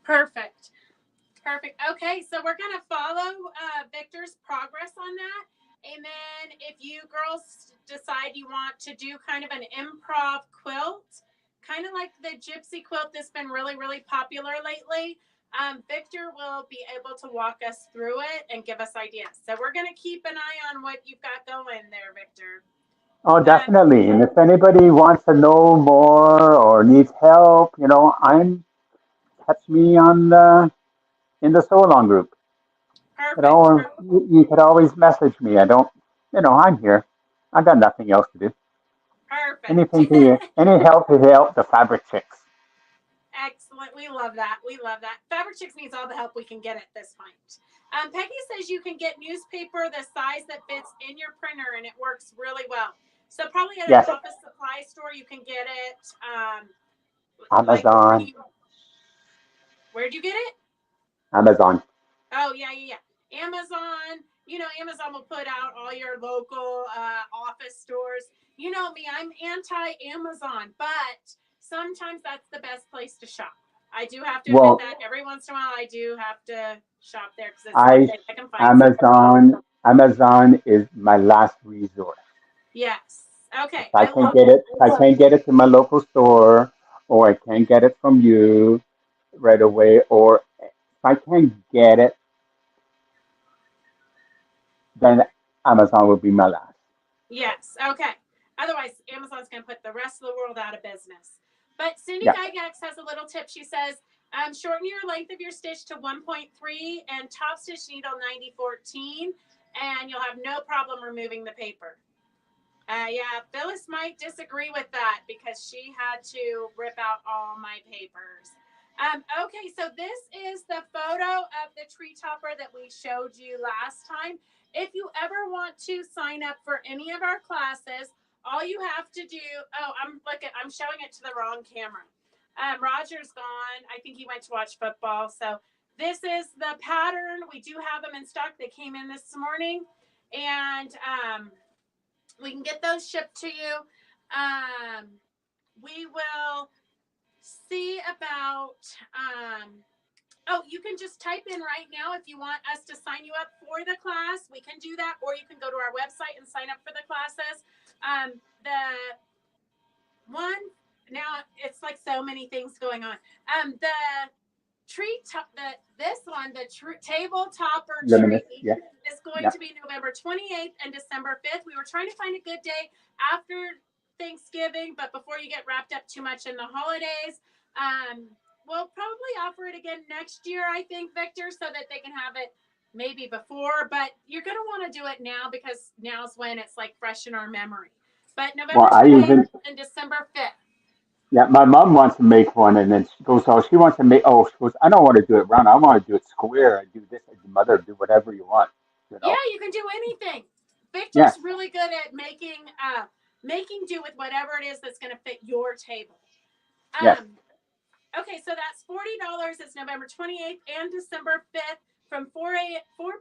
Perfect. Perfect. Okay, so we're gonna follow Victor's progress on that, and then if you girls decide you want to do kind of an improv quilt, kind of like the gypsy quilt that's been really, really popular lately, Victor will be able to walk us through it and give us ideas. So we're gonna keep an eye on what you've got going there, Victor. Oh, Um, definitely. And if anybody wants to know more or needs help, I'm catch me on the in the so long group. perfect. Or you could always message me. I don't, I'm here. I got nothing else to do. Perfect. Anything to any help to help the fabric chicks. Excellent. We love that. We love that. Fabric Chicks needs all the help we can get at this point. Peggy says you can get newspaper the size that fits in your printer, and it works really well. So probably at an Yes, office supply store, you can get it. Like Amazon, where'd you get it? Amazon. Oh yeah. Amazon. Amazon will put out all your local office stores. You know me, I'm anti Amazon, but sometimes that's the best place to shop. I do have to admit Well, that every once in a while I do have to shop there because it's the only I place I can find something. Amazon is my last resort. Yes. Okay. If I I can love get that. it, if I can't get it to my local store, or I can't get it from you right away, or if I can't get it, then Amazon will be my last. Yes. Okay. Otherwise, Amazon's going to put the rest of the world out of business. But Cindy Yeah. Gygax has a little tip. She says, shorten your length of your stitch to 1.3 and top stitch needle 9014, and you'll have no problem removing the paper. Yeah, Phyllis might disagree with that because she had to rip out all my papers. Okay, so this is the photo of the tree topper that we showed you last time. If you ever want to sign up for any of our classes, all you have to do. Oh, I'm showing it to the wrong camera. Roger's gone. I think he went to watch football. So this is the pattern. We do have them in stock. They came in this morning, and we can get those shipped to you. We will see about. You can just type in right now if you want us to sign you up for the class. We can do that, or you can go to our website and sign up for the classes. The one now it's like so many things going on. The tree top this one table topper Luminous. tree Yeah. is going Yeah. to be November 28th and December 5th. We were trying to find a good day after Thanksgiving, but before you get wrapped up too much in the holidays. We'll probably offer it again next year, I think, Victor, so that they can have it maybe before, but you're going to want to do it now because now's when it's like fresh in our memory. But Well, November I 28th even and December 5th. yeah. My mom wants to make one, and then she goes, "Oh, she wants to make. Oh, she goes, I don't want to do it round. I want to do it square. I do this. And the mother do whatever you want. You Yeah, know. you can do anything. Yes. Victor's really good at making do with whatever it is that's going to fit your table. Yes. Um, okay, so that's $40. It's November 28th and December 5th from 4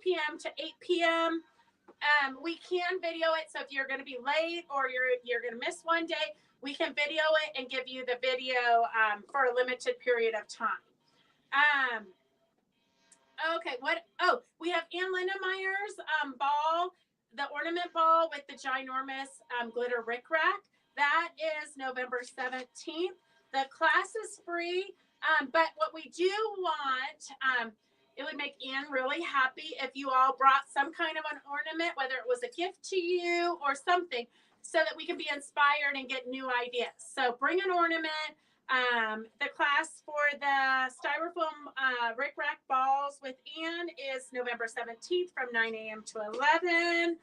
p.m. to 8 p.m. We can video it, so if you're going to be late or you're going to miss one day, we can video it and give you the video for a limited period of time. Um, Okay, what? Oh, we have Ann Lindemeyer's ball, the ornament ball with the ginormous glitter rickrack. That is November 17th. The class is free, but what we do want, it would make Ann really happy if you all brought some kind of an ornament, whether it was a gift to you or something, so that we can be inspired and get new ideas. So bring an ornament. The class for the styrofoam Rick Rack balls with Anne is November 17th from 9 a.m. to 11.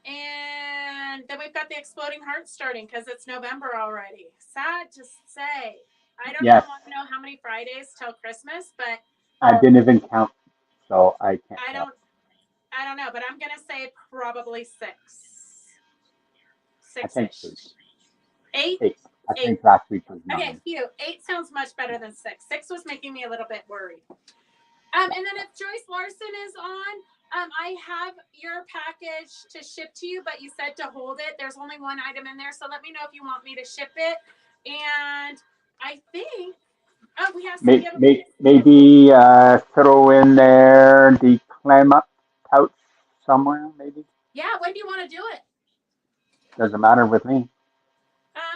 And then we've got the Exploding Heart starting because it's November already. Sad to say. I don't Yes, even want to know how many Fridays till Christmas, but I didn't even count, so I can't I tell. don't I don't know, but I'm gonna say probably I think eight. six-ish. Eight? Eight. I Eight. think last week was Okay, 9. phew. 8 sounds much better than 6. 6 was making me a little bit worried. And then if Joyce Larson is on, I have your package to ship to you, but you said to hold it. There's only one item in there, so let me know if you want me to ship it. And I think, we have some giveaways. Maybe throw in there the clam up couch somewhere, maybe. Yeah, when do you want to do it? Doesn't matter with me.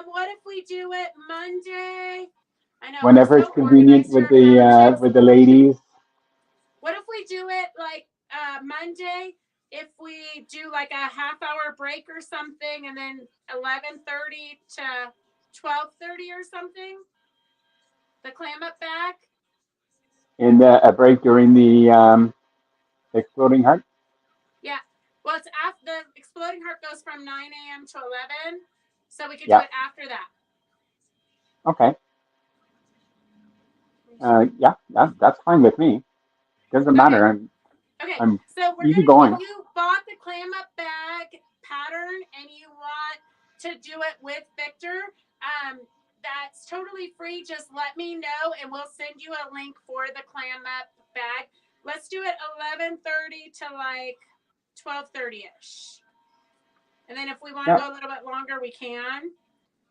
What if we do it Monday? I know we're Whenever it's so convenient organized here at with Power. the ladies. What if we do it like Monday? If we do like a half-hour break or something, and then 11:30 to 12:30 or something, the clam up bag. In a break during the exploding heart. Yeah. Well, it's after the Exploding Heart goes from 9 a.m. to 11, so we could do Yeah. it after that. Okay. Yeah, that's fine with me. Doesn't Okay. matter. Okay. I'm So we're easy gonna. going. If you bought the clam up bag pattern and you want to do it with Victor, that's totally free. Just let me know and we'll send you a link for the clam up bag. Let's do it 11:30 to like 12:30ish. And then if we want to Yeah. go a little bit longer, we can.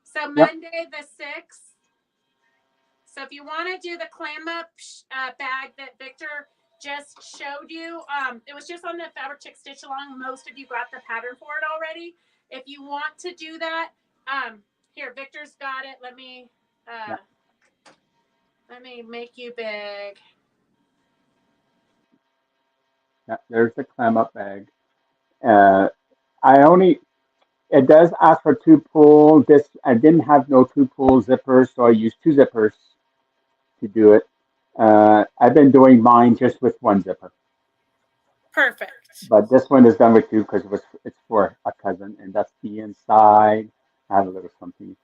So Yep. Monday the 6th. So if you want to do the clam up bag that Victor just showed you, it was just on the Fabric Chick Stitch Along. Most of you got the pattern for it already. If you want to do that, here, Victor's got it. Let me Yeah. make you big. Yeah. There's the clam up bag. Uh, I only it does ask for two pull. This I didn't have no two pull zippers, so I used two zippers to do it. I've been doing mine just with one zipper, Perfect. but this one is done with two because it's for a cousin, and that's the inside. I have a little something.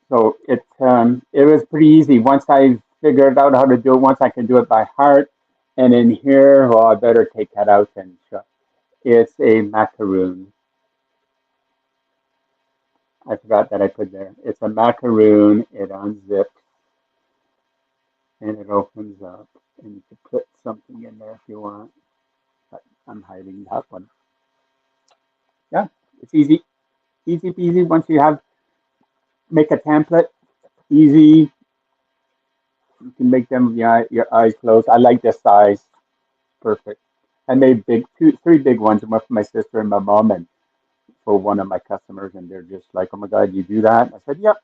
So it was pretty easy once I figured out how to do it. Once I can do it by heart, and in here, well, I better take that out and show. It's a macaroon. I forgot that I put there. It's a macaroon. It unzips and it opens up, and you can put something in there if you want. But I'm hiding that one. Yeah, it's easy, easy peasy. Once you have make a template, easy. You can make them your eyes closed. I like this size. Perfect. I made three big ones, one for my sister and my mom, and for one of my customers, and they're just like, "Oh my God, you do that?" I said, "Yep.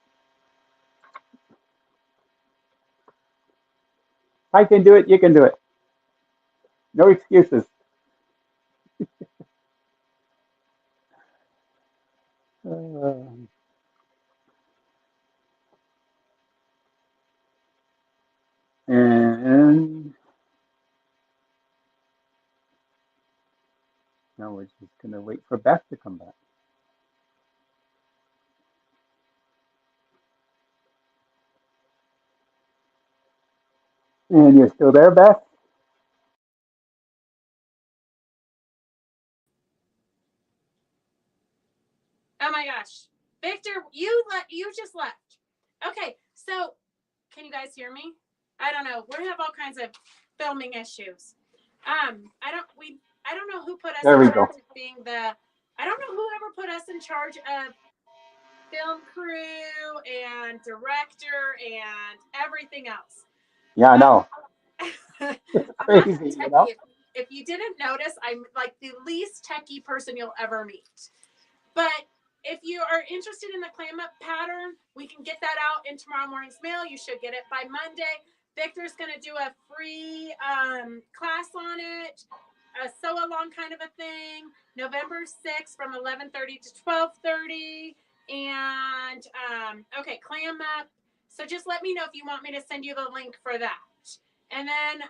If I can do it, you can do it. No excuses." Uh, and now we're just gonna wait for Beth to come back. And you're still there, Beth? Oh my gosh, Victor, you just left. Okay, so can you guys hear me? I don't know. We have all kinds of filming issues. I don't know who put us There in we charge go. of being the. I don't know whoever put us in charge of film crew and director and everything else. Yeah, I But know. It's I'm not crazy, the you techie. know. If you didn't notice, I'm like the least techie person you'll ever meet. But if you are interested in the clam up pattern, we can get that out in tomorrow morning's mail. You should get it by Monday. Victor's going to do a free class on it, a sew along kind of a thing, November 6th from 11:30 to 12:30. And okay, clam up. So just let me know if you want me to send you the link for that. And then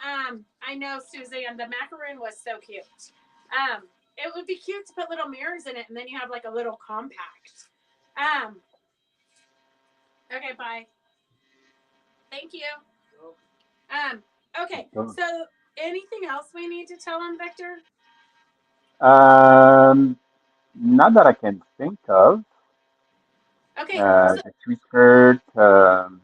I know, Suzanne, the macaroon was so cute. It would be cute to put little mirrors in it, and then you have like a little compact. Okay, bye. Thank you. Okay, so anything else we need to tell them, Victor? Not that I can think of. Okay, so, The tree skirt. and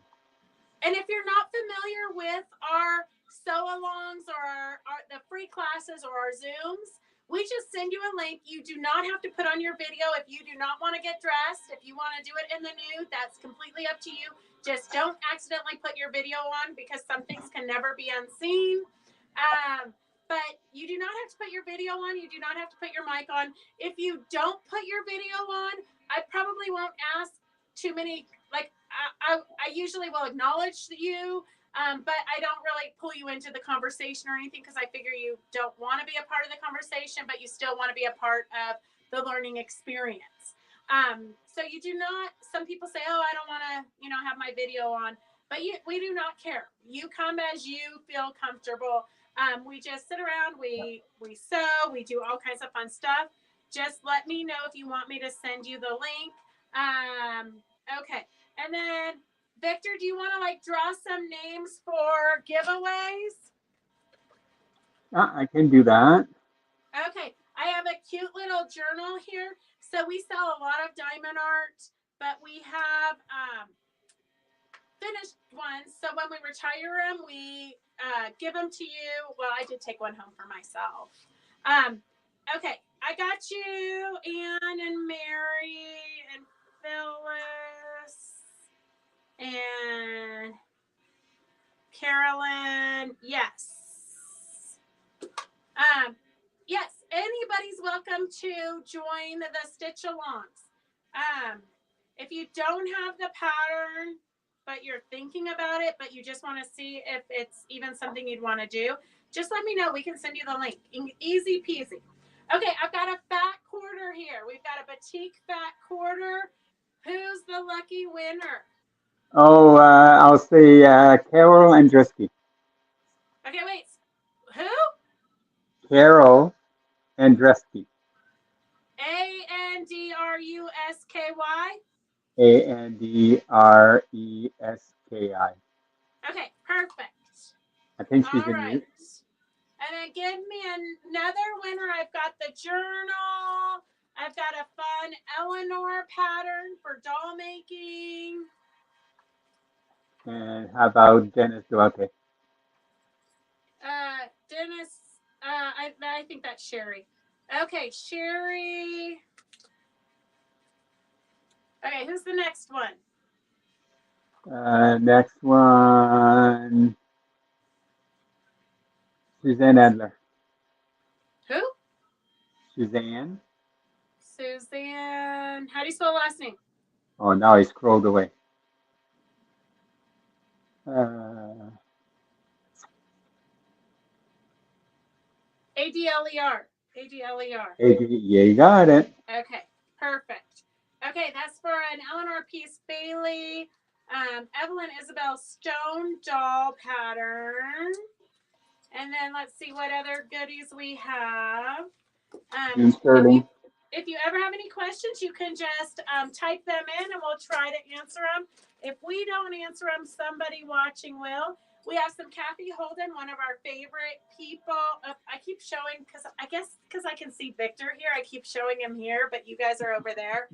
if you're not familiar with our sew-alongs or the free classes or our Zooms, we just send you a link. You do not have to put on your video if you do not want to get dressed. If you want to do it in the nude, that's completely up to you. Just don't accidentally put your video on because some things can never be unseen. But you do not have to put your video on. You do not have to put your mic on. If you don't put your video on, I probably won't ask too many. Like I usually will acknowledge you, but I don't really pull you into the conversation or anything because I figure you don't want to be a part of the conversation, but you still want to be a part of the learning experience. So you do not. Some people say, "Oh, I don't want to, have my video on," but we do not care. You come as you feel comfortable. We just sit around, we sew, we do all kinds of fun stuff. Just let me know if you want me to send you the link. Okay. And then, Victor, do you want to draw some names for giveaways? I can do that. Okay. I have a cute little journal here. So we sell a lot of diamond art, but we have finished ones. So when we retire them, we give them to you. Well, I did take one home for myself. Okay, I got you, Anne and Mary and Phyllis and Carolyn. Yes. Yes, anybody's welcome to join the stitch alongs. If you don't have the pattern, but you're thinking about it, but you just want to see if it's even something you'd want to do, just let me know. We can send you the link. Easy peasy. Okay, I've got a fat quarter here. We've got a batik fat quarter. Who's the lucky winner? Oh, I'll say Carol Andruski. Okay, wait. Who? Carol Andruski. Andrusky? Andreski. Okay, perfect. I think she's All in right. you. And then give me another winner. I've got the journal. I've got a fun Eleanor pattern for doll making. And how about Dennis Duarte? Dennis, I think that's Sherry. Okay, Sherry. Okay, who's the next one? Next one, Suzanne Adler. Who? Suzanne. Suzanne. How do you spell last name? Oh, now he scrolled away. Uh, Adler. Adler. yeah, you got it. Okay, perfect. Okay, that's for an Eleanor Peace Bailey, Evelyn Isabel Stone doll pattern. And then let's see what other goodies we have. June Sterling. If you ever have any questions, you can just type them in and we'll try to answer them. If we don't answer them, somebody watching will. We have some Kathy Holden, one of our favorite people. I keep showing, because I can see Victor here, I keep showing him here, but you guys are over there.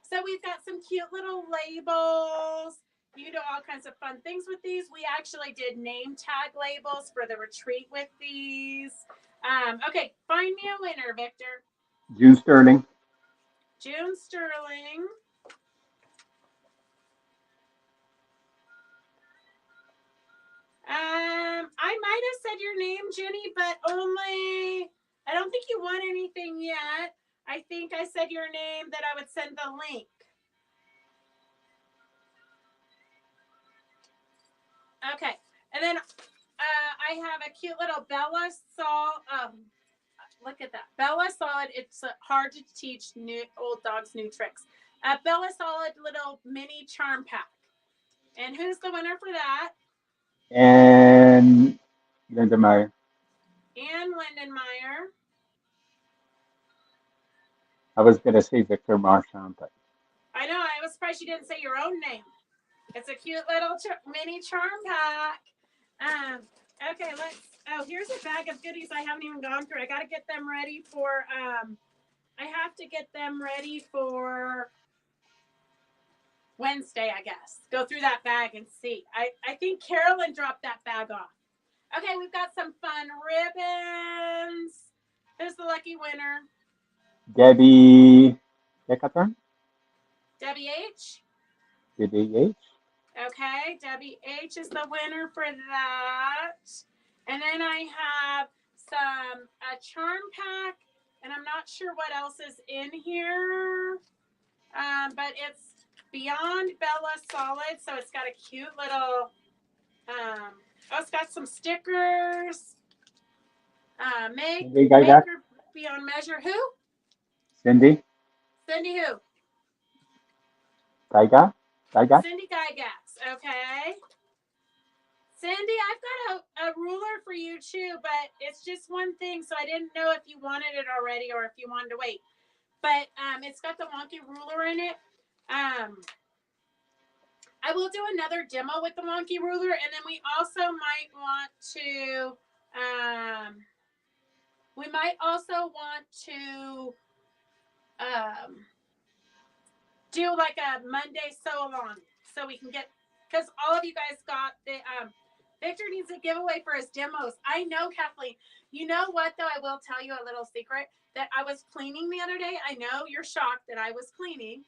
So we've got some cute little labels. You do all kinds of fun things with these. We actually did name tag labels for the retreat with these. Okay, find me a winner, Victor. June Sterling. June Sterling. I might have said your name, Jenny, but only, I don't think you won anything yet. I think I said your name that I would send the link. Okay, and then I have a cute little Bella Solid. Look at that. Bella Solid. It's hard to teach old dogs new tricks. A Bella Solid little mini charm pack. And who's the winner for that? And Linda Meyer. Ann Lindenmeyer. I was gonna say Victor Marchand, but I know, I was surprised you didn't say your own name. It's a cute little mini charm pack. Okay, here's a bag of goodies I haven't even gone through. I got to get them ready for, I have to get them ready for Wednesday, I guess. Go through that bag and see. I think Carolyn dropped that bag off. Okay, we've got some fun ribbons. Who's the lucky winner? Debbie Decathlon? Debbie H. DDH? Okay, Debbie H is the winner for that. And then I have a charm pack, and I'm not sure what else is in here, but it's Beyond Bella Solid, so it's got a cute little. It's got some stickers. Make her beyond measure. Who? Cindy? Cindy who? Gygax? Cindy Gygax. Okay. Cindy, I've got a ruler for you too, but it's just one thing, so I didn't know if you wanted it already or if you wanted to wait. But it's got the wonky ruler in it. I will do another demo with the wonky ruler, and then we also might want to do like a Monday sew along, so we can get, because all of you guys got the Victor needs a giveaway for his demos. I know, Kathleen. You know what though? I will tell you a little secret that I was cleaning the other day. I know you're shocked that I was cleaning,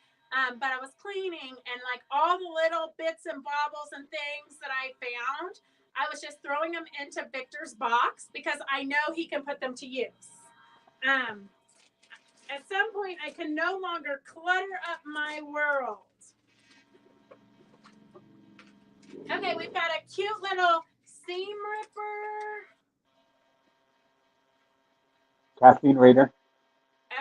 but I was cleaning and like all the little bits and baubles and things that I found, I was just throwing them into Victor's box because I know he can put them to use. At some point, I can no longer clutter up my world. Okay, we've got a cute little seam ripper. Kathleen Rader?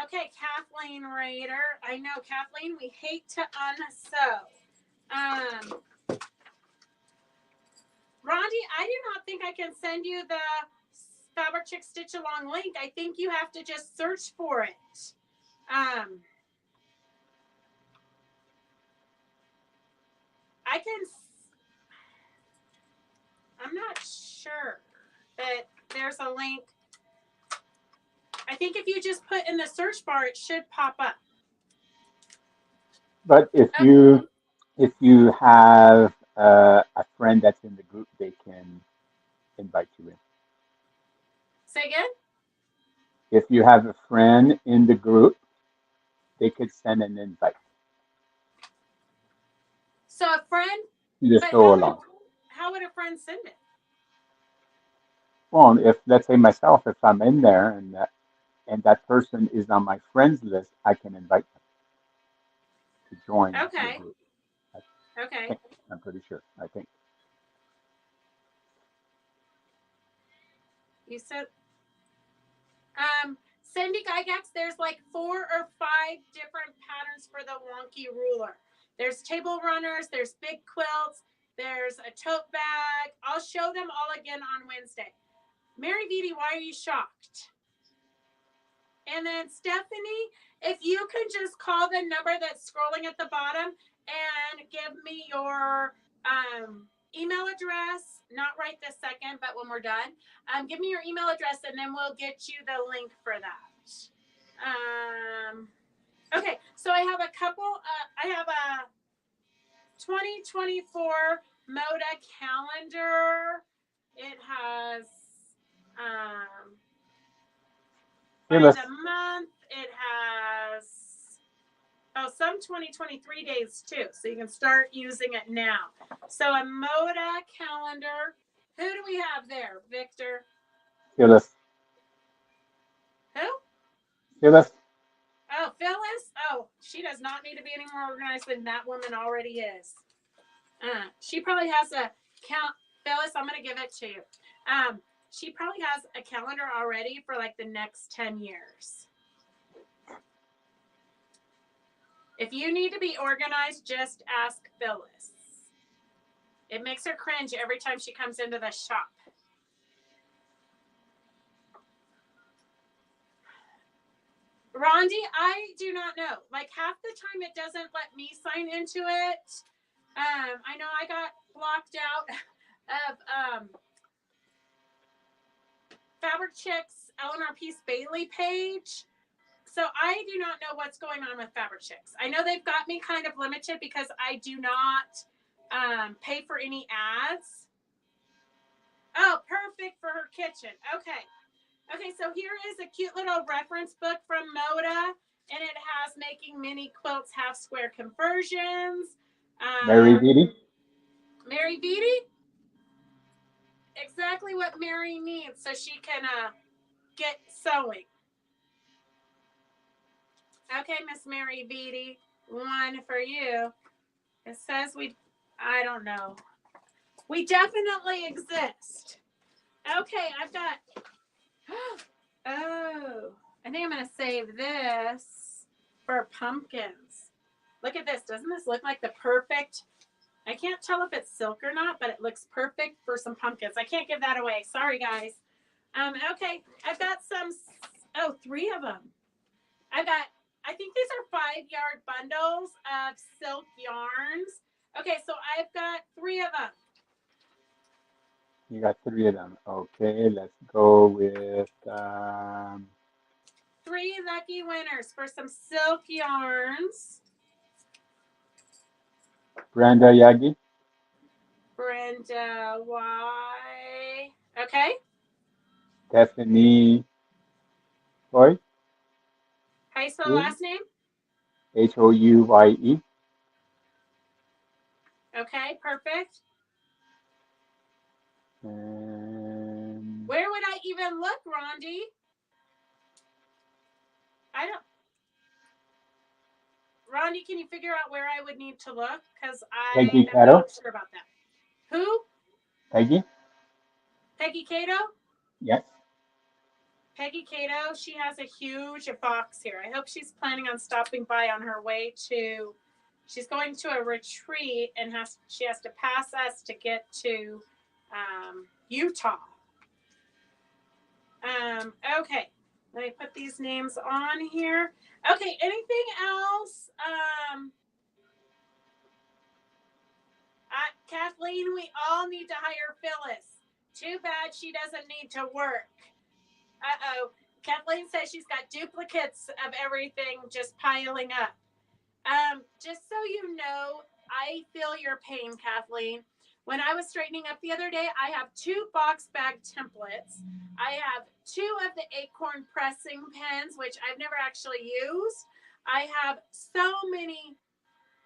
Okay, Kathleen Rader. I know, Kathleen, we hate to unsew. Rondi, I do not think I can send you the Fabric Chick Stitch Along link. I think you have to just search for it. I'm not sure that there's a link. I think if you just put in the search bar, it should pop up. But if you have a friend that's in the group, they can invite you in. Say again? If you have a friend in the group, they could send an invite. So a friend? Just go along. How would a friend send it? Well, if let's say myself, if I'm in there and that person is on my friends list, I can invite them to join the group. Okay. I'm pretty sure. I think. You said, Cindy Gygax, there's like 4 or 5 different patterns for the wonky ruler. There's table runners, there's big quilts, there's a tote bag. I'll show them all again on Wednesday. Mary Vitti, why are you shocked? And then Stephanie, if you can just call the number that's scrolling at the bottom and give me your email address, not right this second, but when we're done, give me your email address and then we'll get you the link for that. Okay, so I have a couple, I have a 2024 Moda calendar. It has by the month, it has some 2023 days too, so you can start using it now. So a Moda calendar. Who do we have there, Victor? Phyllis. Who? Phyllis. Oh, Phyllis. Oh, she does not need to be any more organized than that woman already is. She probably has a count. Phyllis, I'm going to give it to you. She probably has a calendar already for like the next 10 years. If you need to be organized, just ask Phyllis. It makes her cringe every time she comes into the shop. Rondi, I do not know. Like half the time it doesn't let me sign into it. I know I got blocked out of Fabric Chicks Eleanor Peace Bailey page. So I do not know what's going on with Fabric Chicks. I know they've got me kind of limited because I do not pay for any ads. Oh, perfect for her kitchen. Okay. Okay, so here is a cute little reference book from Moda, and it has making mini quilts half square conversions. Mary Beatty? Mary Beatty? Exactly what Mary needs so she can get sewing. Okay, Miss Mary Beatty, one for you. It says I don't know. We definitely exist. Okay, I've got, oh, I think I'm going to save this for pumpkins. Look at this. Doesn't this look like the perfect, I can't tell if it's silk or not, but it looks perfect for some pumpkins. I can't give that away. Sorry, guys. Okay, I've got some, three of them. I think these are 5-yard bundles of silk yarns. Okay, so I've got 3 of them. You got 3 of them. Okay, let's go with 3 lucky winners for some silk yarns. Brenda Yagi. Brenda Y. Okay. Stephanie Hoy. How you spell the last name? Houye. Okay, perfect. And Where would I even look, Rondi? I don't. Rondi, can you figure out where I would need to look? Because I Peggy am Cato. not sure about that. Who? Peggy? Peggy Cato? Yes. Peggy Cato, she has a huge box here. I hope she's planning on stopping by on her way to, she's going to a retreat and she has to pass us to get to Utah. Okay, let me put these names on here. Okay, anything else? Kathleen, we all need to hire Phyllis. Too bad she doesn't need to work. Uh-oh. Kathleen says she's got duplicates of everything just piling up. Just so you know, I feel your pain, Kathleen. When I was straightening up the other day, I have 2 box bag templates. I have 2 of the acorn pressing pens, which I've never actually used. I have so many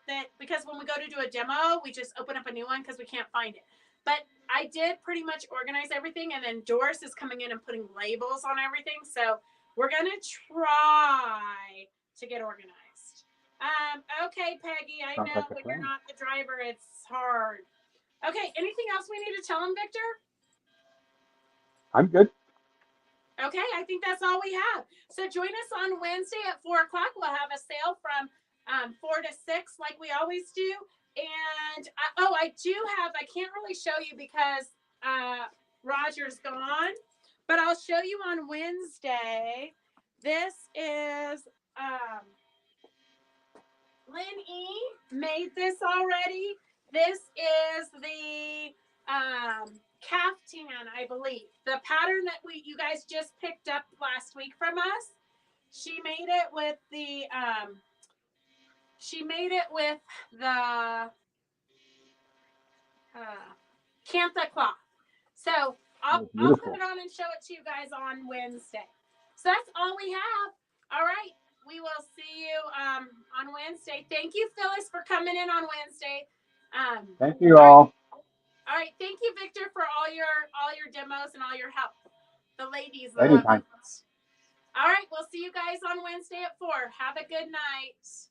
that, because when we go to do a demo, we just open up a new one because we can't find it. But I did pretty much organize everything, and then Doris is coming in and putting labels on everything. So we're going to try to get organized. Okay, Peggy, I know when you're not the driver, it's hard. Okay, anything else we need to tell him, Victor? I'm good. Okay, I think that's all we have. So join us on Wednesday at 4 o'clock. We'll have a sale from 4 to 6 like we always do. And I do have, I can't really show you because Roger's gone, but I'll show you on Wednesday. This is Lynn E. made this already. This is the caftan, I believe. The pattern that you guys just picked up last week from us. She made it with the cantha cloth. So I'll put it on and show it to you guys on Wednesday. So that's all we have. All right. We will see you on Wednesday. Thank you, Phyllis, for coming in on Wednesday. Thank you all. All right. Thank you, Victor, for all your demos and all your help. The ladies love Anytime. it. All right. We'll see you guys on Wednesday at 4. Have a good night.